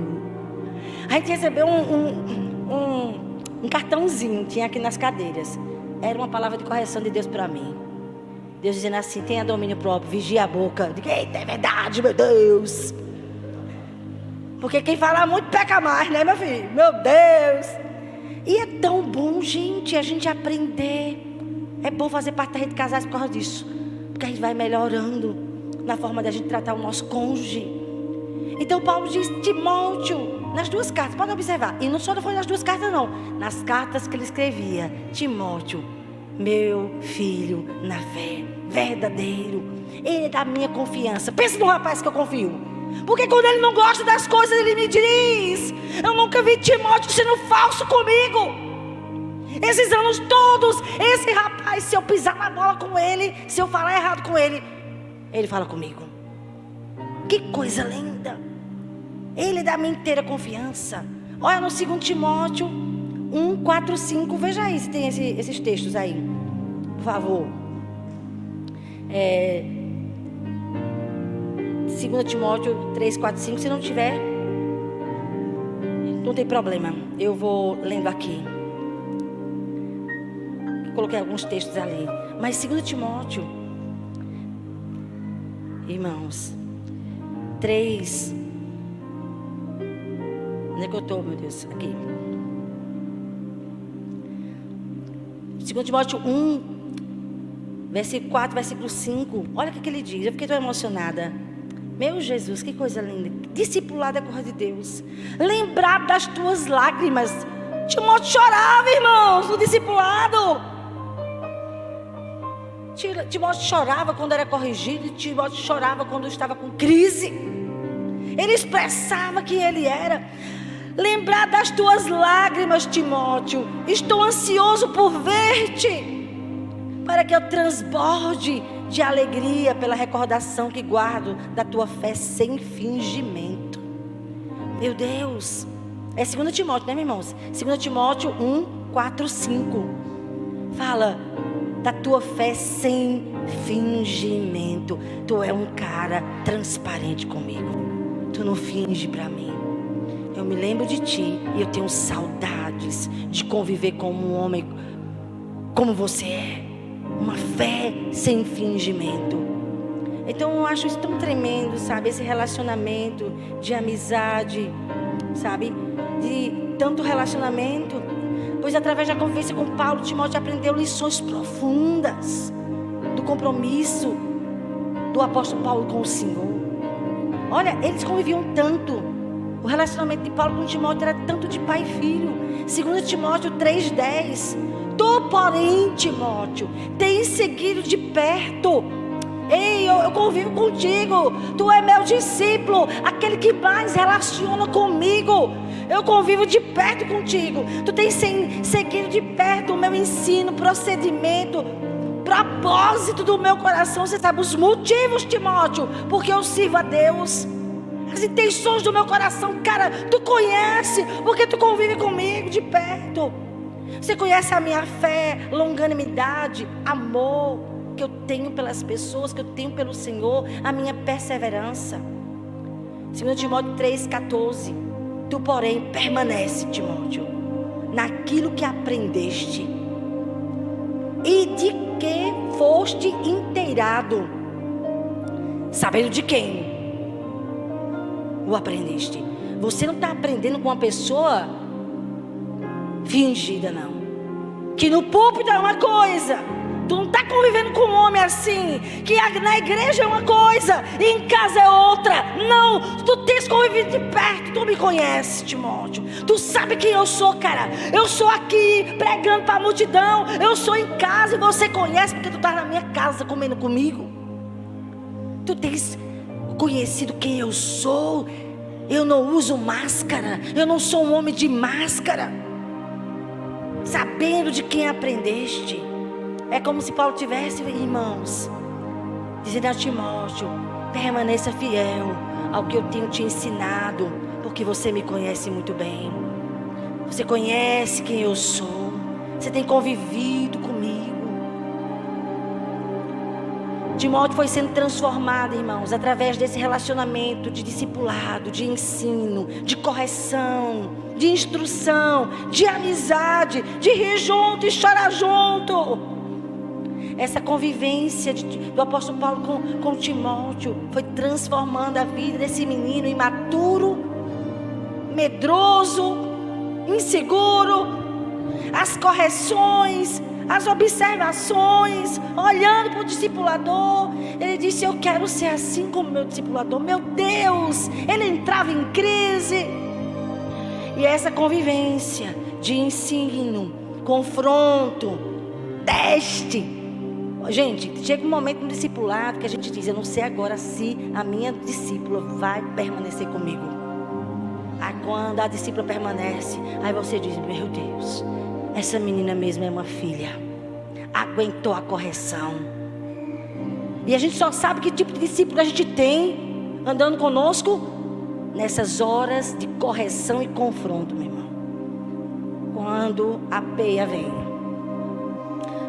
A gente recebeu um cartãozinho, tinha aqui nas cadeiras. Era uma palavra de correção de Deus para mim. Deus dizendo assim, tenha domínio próprio, vigia a boca. Diga, eita, é verdade, meu Deus. Porque quem fala muito peca mais, né, meu filho? Meu Deus. E é tão bom, gente, a gente aprender. É bom fazer parte da rede de casais por causa disso. Porque a gente vai melhorando na forma da gente tratar o nosso cônjuge. Então Paulo diz, Timóteo, nas duas cartas, pode observar. E não só foi nas duas cartas não. Nas cartas que ele escrevia, Timóteo, meu filho na fé, verdadeiro. Ele é da minha confiança. Pensa no rapaz que eu confio. Porque quando ele não gosta das coisas, ele me diz. Eu nunca vi Timóteo sendo falso comigo. Esses anos todos, esse rapaz, se eu pisar na bola com ele, se eu falar errado com ele, ele fala comigo. Que coisa linda. Ele é da minha inteira confiança. Olha no 2 Timóteo 1, 4, 5. Veja aí se tem esses textos aí, por favor. 2 Timóteo 3, 4, 5. Se não tiver, não tem problema. Eu vou lendo aqui. Coloquei alguns textos ali. Mas 2 Timóteo, irmãos, 3. Onde é que eu estou, meu Deus? Aqui. 2 Timóteo 1, versículo 4, versículo 5. Olha o que ele diz. Eu fiquei tão emocionada. Meu Jesus, que coisa linda. Discipulado é coisa de Deus. Lembrar das tuas lágrimas. Timóteo chorava, irmãos, no discipulado. Timóteo chorava quando era corrigido. Timóteo chorava quando estava com crise. Ele expressava quem ele era. Lembrar das tuas lágrimas, Timóteo. Estou ansioso por ver-te, para que eu transborde de alegria pela recordação que guardo da tua fé sem fingimento. Meu Deus. É 2 Timóteo, né, meus irmãos? 2 Timóteo 1, 4, 5. Fala da tua fé sem fingimento. Tu é um cara transparente comigo. Tu não finge para mim. Eu me lembro de ti e eu tenho saudades de conviver como um homem como você é. Uma fé sem fingimento. Então eu acho isso tão tremendo, sabe? Esse relacionamento de amizade, sabe? De tanto relacionamento. Pois através da convivência com Paulo, Timóteo aprendeu lições profundas do compromisso do apóstolo Paulo com o Senhor. Olha, eles conviviam tanto. O relacionamento de Paulo com Timóteo era tanto de pai e filho. 2 Timóteo 3,10. Tu, porém, Timóteo, tens seguido de perto. Ei, eu convivo contigo. Tu é meu discípulo, aquele que mais relaciona comigo. Eu convivo de perto contigo. Tu tens seguido de perto o meu ensino, procedimento, propósito do meu coração. Você sabe os motivos, Timóteo, porque eu sirvo a Deus. As intenções do meu coração, cara, tu conhece, porque tu convive comigo de perto. Você conhece a minha fé, longanimidade, amor que eu tenho pelas pessoas, que eu tenho pelo Senhor, a minha perseverança. 2 Timóteo 3,14. Tu, porém, permanece, Timóteo, naquilo que aprendeste e de que foste inteirado, sabendo de quem o aprendeste. Você não está aprendendo com uma pessoa fingida, não. Que no púlpito é uma coisa, tu não está convivendo com um homem assim, que na igreja é uma coisa e em casa é outra. Não, tu tens convivido de perto, tu me conhece, Timóteo. Tu sabe quem eu sou, cara. Eu sou aqui pregando para a multidão, eu sou em casa e você conhece porque tu está na minha casa comendo comigo. Tu tens conhecido quem eu sou. Eu não uso máscara, eu não sou um homem de máscara. Sabendo de quem aprendeste. É como se Paulo tivesse, irmãos, dizendo a Timóteo: permaneça fiel ao que eu tenho te ensinado, porque você me conhece muito bem. Você conhece quem eu sou. Você tem convivido comigo. Timóteo foi sendo transformado, irmãos, através desse relacionamento de discipulado, de ensino, de correção, de instrução, de amizade, de rir junto e chorar junto. Essa convivência do apóstolo Paulo com Timóteo foi transformando a vida desse menino imaturo, medroso, inseguro. As correções, as observações, olhando para o discipulador, ele disse: eu quero ser assim como meu discipulador. Meu Deus, ele entrava em crise. E essa convivência de ensino, confronto, teste. Gente, chega um momento no discipulado que a gente diz: eu não sei agora se a minha discípula vai permanecer comigo. Aí quando a discípula permanece, aí você diz: meu Deus, essa menina mesmo é uma filha, aguentou a correção. E a gente só sabe que tipo de discípulo a gente tem andando conosco nessas horas de correção e confronto, meu irmão. Quando a peia vem.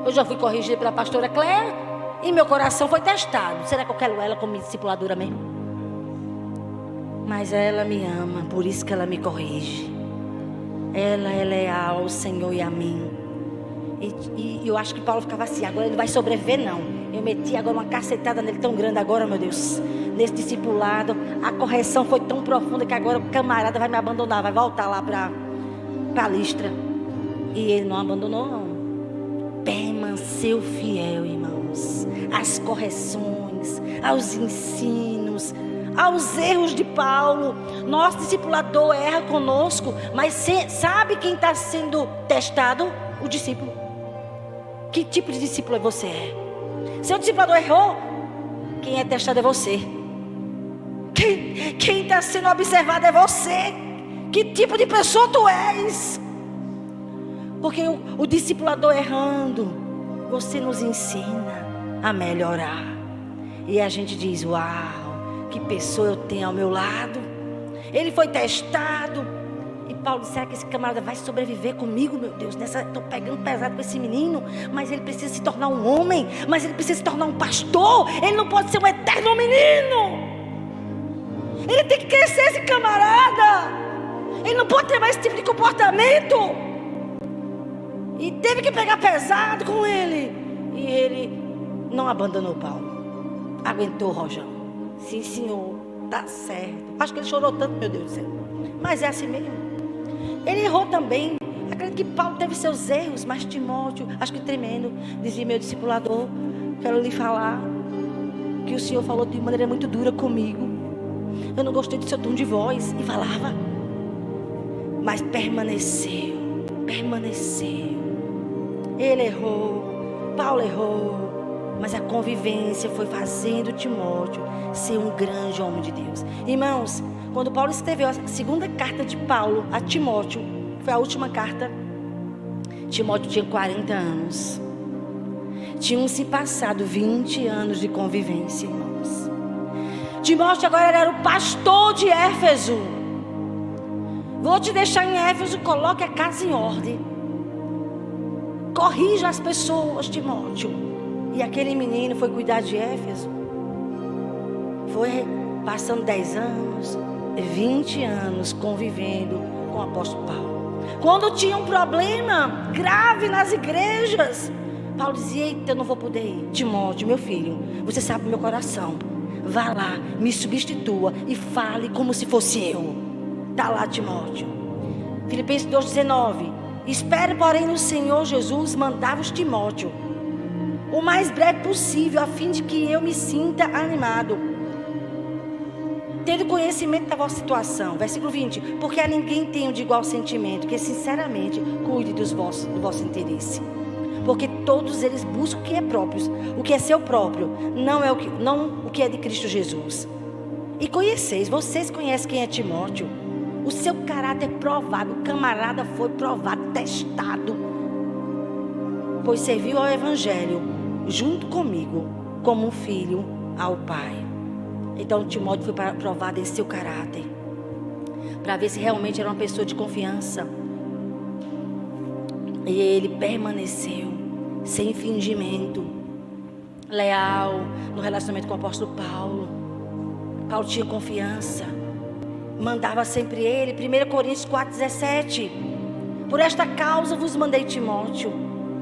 Eu já fui corrigida pela pastora Claire e meu coração foi testado. Será que eu quero ela como discipuladora mesmo? Mas ela me ama, por isso que ela me corrige. Ela é leal ao Senhor e a mim. E eu acho que Paulo ficava assim: agora ele vai sobreviver, não. Eu meti agora uma cacetada nele tão grande agora, meu Deus. Nesse discipulado, a correção foi tão profunda que agora o camarada vai me abandonar, vai voltar lá para Listra. E ele não abandonou, não. Permaneceu fiel, irmãos, às correções, aos ensinos, aos erros de Paulo. Nosso discipulador erra conosco, mas sabe quem está sendo testado? O discípulo. Que tipo de discípulo você é? Se o discipulador errou, quem é testado é você. Quem está sendo observado é você. Que tipo de pessoa tu és? Porque o discipulador errando, você nos ensina a melhorar. E a gente diz: uau, que pessoa eu tenho ao meu lado. Ele foi testado. E Paulo disse: será que esse camarada vai sobreviver comigo, meu Deus? Estou pegando pesado com esse menino. Mas ele precisa se tornar um homem. Mas ele precisa se tornar um pastor. Ele não pode ser um eterno menino. Ele tem que crescer, esse camarada. Ele não pode ter mais esse tipo de comportamento. E teve que pegar pesado com ele. E ele não abandonou Paulo. Aguentou o rojão. Sim, senhor, tá certo. Acho que ele chorou tanto, meu Deus do céu. Mas é assim mesmo. Ele errou também. Acredito que Paulo teve seus erros. Mas Timóteo, acho que tremendo, dizia: meu discipulador, quero lhe falar que o Senhor falou de maneira muito dura comigo. Eu não gostei do seu tom de voz. E falava. Mas permaneceu. Ele errou, Paulo errou, mas a convivência foi fazendo Timóteo ser um grande homem de Deus. Irmãos, quando Paulo escreveu a segunda carta de Paulo a Timóteo, foi a última carta, Timóteo tinha 40 anos. Tinham se passado 20 anos de convivência, irmãos. Timóteo agora era o pastor de Éfeso. Vou te deixar em Éfeso, coloque a casa em ordem. Corrija as pessoas, Timóteo. E aquele menino foi cuidar de Éfeso. Foi passando 10 anos, 20 anos convivendo com o apóstolo Paulo. Quando tinha um problema grave nas igrejas, Paulo dizia: eita, eu não vou poder ir. Timóteo, meu filho, você sabe o meu coração. Vá lá, me substitua e fale como se fosse eu. Está lá, Timóteo. Filipenses 2,19. Espere, porém, no Senhor Jesus mandar-vos Timóteo o mais breve possível, a fim de que eu me sinta animado, tendo conhecimento da vossa situação. Versículo 20. Porque a ninguém tenho de igual sentimento, que sinceramente cuide do vosso interesse. Porque todos eles buscam o que é próprio, o que é seu próprio, não o que é de Cristo Jesus. E vocês conhecem quem é Timóteo. O seu caráter provado, o camarada foi provado, testado, pois serviu ao Evangelho junto comigo, como um filho ao Pai. Então Timóteo foi provado em seu caráter, para ver se realmente era uma pessoa de confiança. E ele permaneceu sem fingimento, leal no relacionamento com o apóstolo Paulo. Paulo tinha confiança, mandava sempre ele. 1 Coríntios 4,17. Por esta causa vos mandei Timóteo,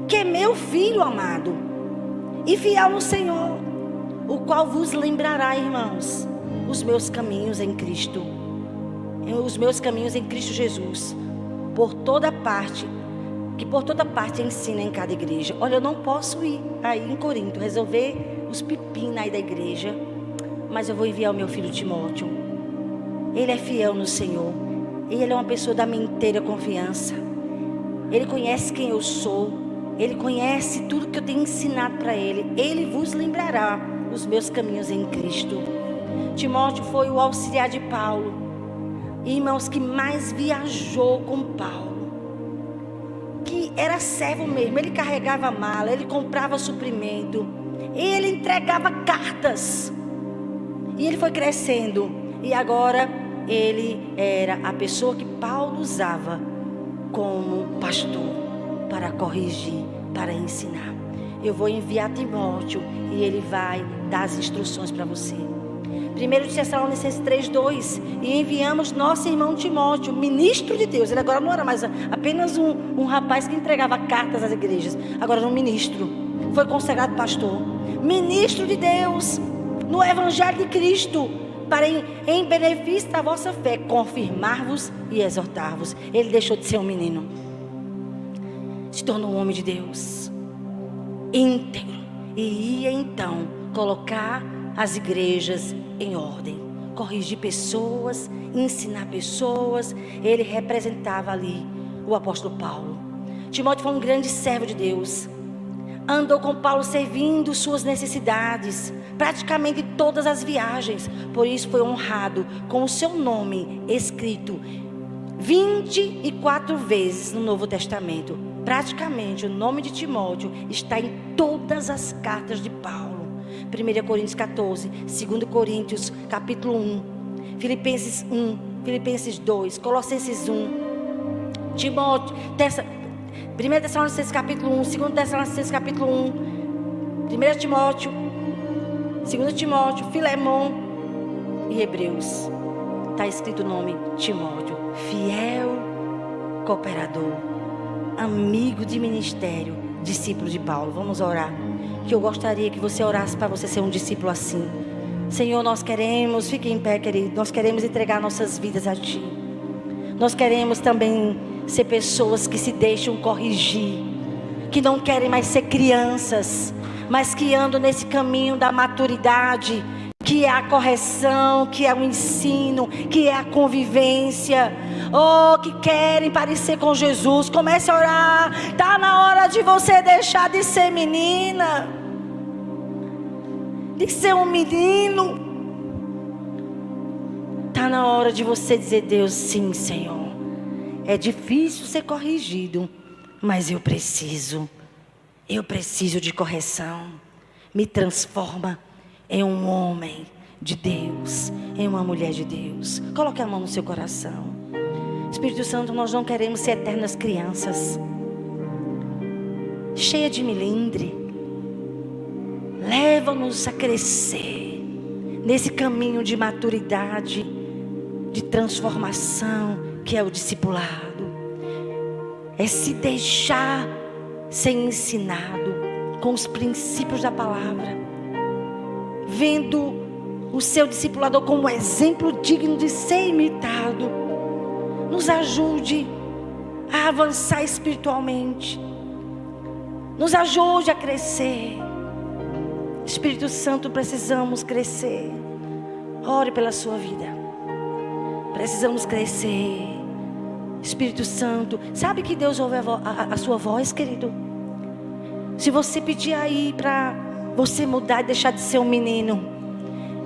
que é meu filho amado e fiel no Senhor, o qual vos lembrará, irmãos, os meus caminhos em Cristo, Jesus, por toda parte ensina em cada igreja. Olha, eu não posso ir aí em Corinto resolver os pepinos aí da igreja, mas eu vou enviar o meu filho Timóteo. Ele é fiel no Senhor, ele é uma pessoa da minha inteira confiança. Ele conhece quem eu sou, ele conhece tudo que eu tenho ensinado para ele. Ele vos lembrará os meus caminhos em Cristo. Timóteo foi o auxiliar de Paulo, irmãos, que mais viajou com Paulo, que era servo mesmo. Ele carregava mala, ele comprava suprimento, ele entregava cartas, e ele foi crescendo. E agora ele era a pessoa que Paulo usava como pastor para corrigir, para ensinar. Eu vou enviar Timóteo e ele vai dar as instruções para você. 1 Tessalonicenses 3,2. E enviamos nosso irmão Timóteo, ministro de Deus. Ele agora não era mais apenas um rapaz que entregava cartas às igrejas, agora era um ministro. Foi consagrado pastor, ministro de Deus no Evangelho de Cristo, para em benefício da vossa fé, confirmar-vos e exortar-vos. Ele deixou de ser um menino, se tornou um homem de Deus, íntegro, e ia então colocar as igrejas em ordem, corrigir pessoas, ensinar pessoas. Ele representava ali o apóstolo Paulo. Timóteo foi um grande servo de Deus, andou com Paulo servindo suas necessidades, praticamente todas as viagens. Por isso foi honrado com o seu nome escrito 24 vezes no Novo Testamento. Praticamente o nome de Timóteo está em todas as cartas de Paulo. 1 Coríntios 14, 2 Coríntios capítulo 1, Filipenses 1, Filipenses 2, Colossenses 1, Timóteo, 1 Tessalonicenses capítulo 1, 2 Tessalonicenses capítulo 1, 1 Timóteo, 2 Timóteo, Filemão e Hebreus. Está escrito o nome Timóteo, fiel cooperador, amigo de ministério, discípulo de Paulo. Vamos orar, que eu gostaria que você orasse para você ser um discípulo assim. Senhor, nós queremos, fique em pé, querido, nós queremos entregar nossas vidas a Ti. Nós queremos também ser pessoas que se deixam corrigir, que não querem mais ser crianças, mas que andam nesse caminho da maturidade, que é a correção, que é o ensino, que é a convivência. Oh, que querem parecer com Jesus. Comece a orar. Está na hora de você deixar de ser menina, de ser um menino. Está na hora de você dizer: Deus, sim, Senhor, é difícil ser corrigido, mas eu preciso de correção. Me transforma em um homem de Deus, em uma mulher de Deus. Coloque a mão no seu coração. Espírito Santo, nós não queremos ser eternas crianças, cheia de melindre. Leva-nos a crescer nesse caminho de maturidade, de transformação, que é o discipulado. É se deixar ser ensinado, com os princípios da palavra, vendo o seu discipulador como um exemplo digno de ser imitado. Nos ajude a avançar espiritualmente, nos ajude a crescer. Espírito Santo, precisamos crescer. Ore pela sua vida. Precisamos crescer. Espírito Santo, sabe que Deus ouve a sua voz, querido? Se você pedir aí para você mudar e deixar de ser um menino,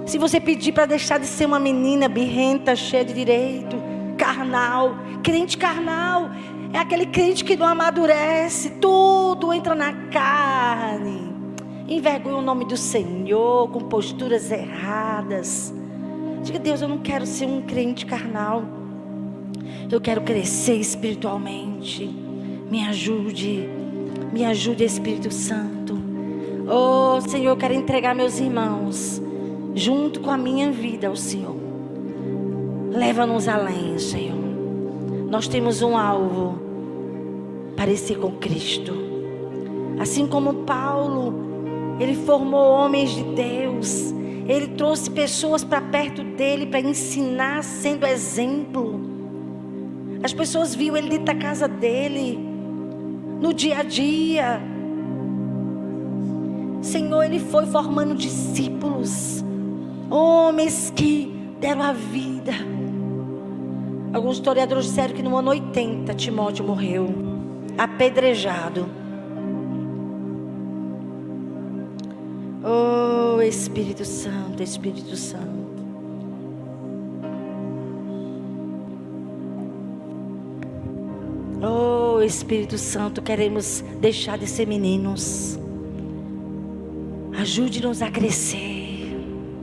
se você pedir para deixar de ser uma menina birrenta, cheia de direito, carnal, crente carnal, é aquele crente que não amadurece, tudo entra na carne, envergonha o nome do Senhor com posturas erradas. Diga: Deus, eu não quero ser um crente carnal, eu quero crescer espiritualmente. Me ajude, Espírito Santo. Oh Senhor, eu quero entregar meus irmãos junto com a minha vida ao Senhor. Leva-nos além, Senhor. Nós temos um alvo: parecer com Cristo. Assim como Paulo, ele formou homens de Deus, ele trouxe pessoas para perto dele para ensinar, sendo exemplo. As pessoas viam ele dentro da casa dele, no dia a dia. Senhor, ele foi formando discípulos, homens que deram a vida. Alguns historiadores disseram que no ano 80 Timóteo morreu, apedrejado. Oh Espírito Santo, Espírito Santo. Oh Espírito Santo, queremos deixar de ser meninos. Ajude-nos a crescer.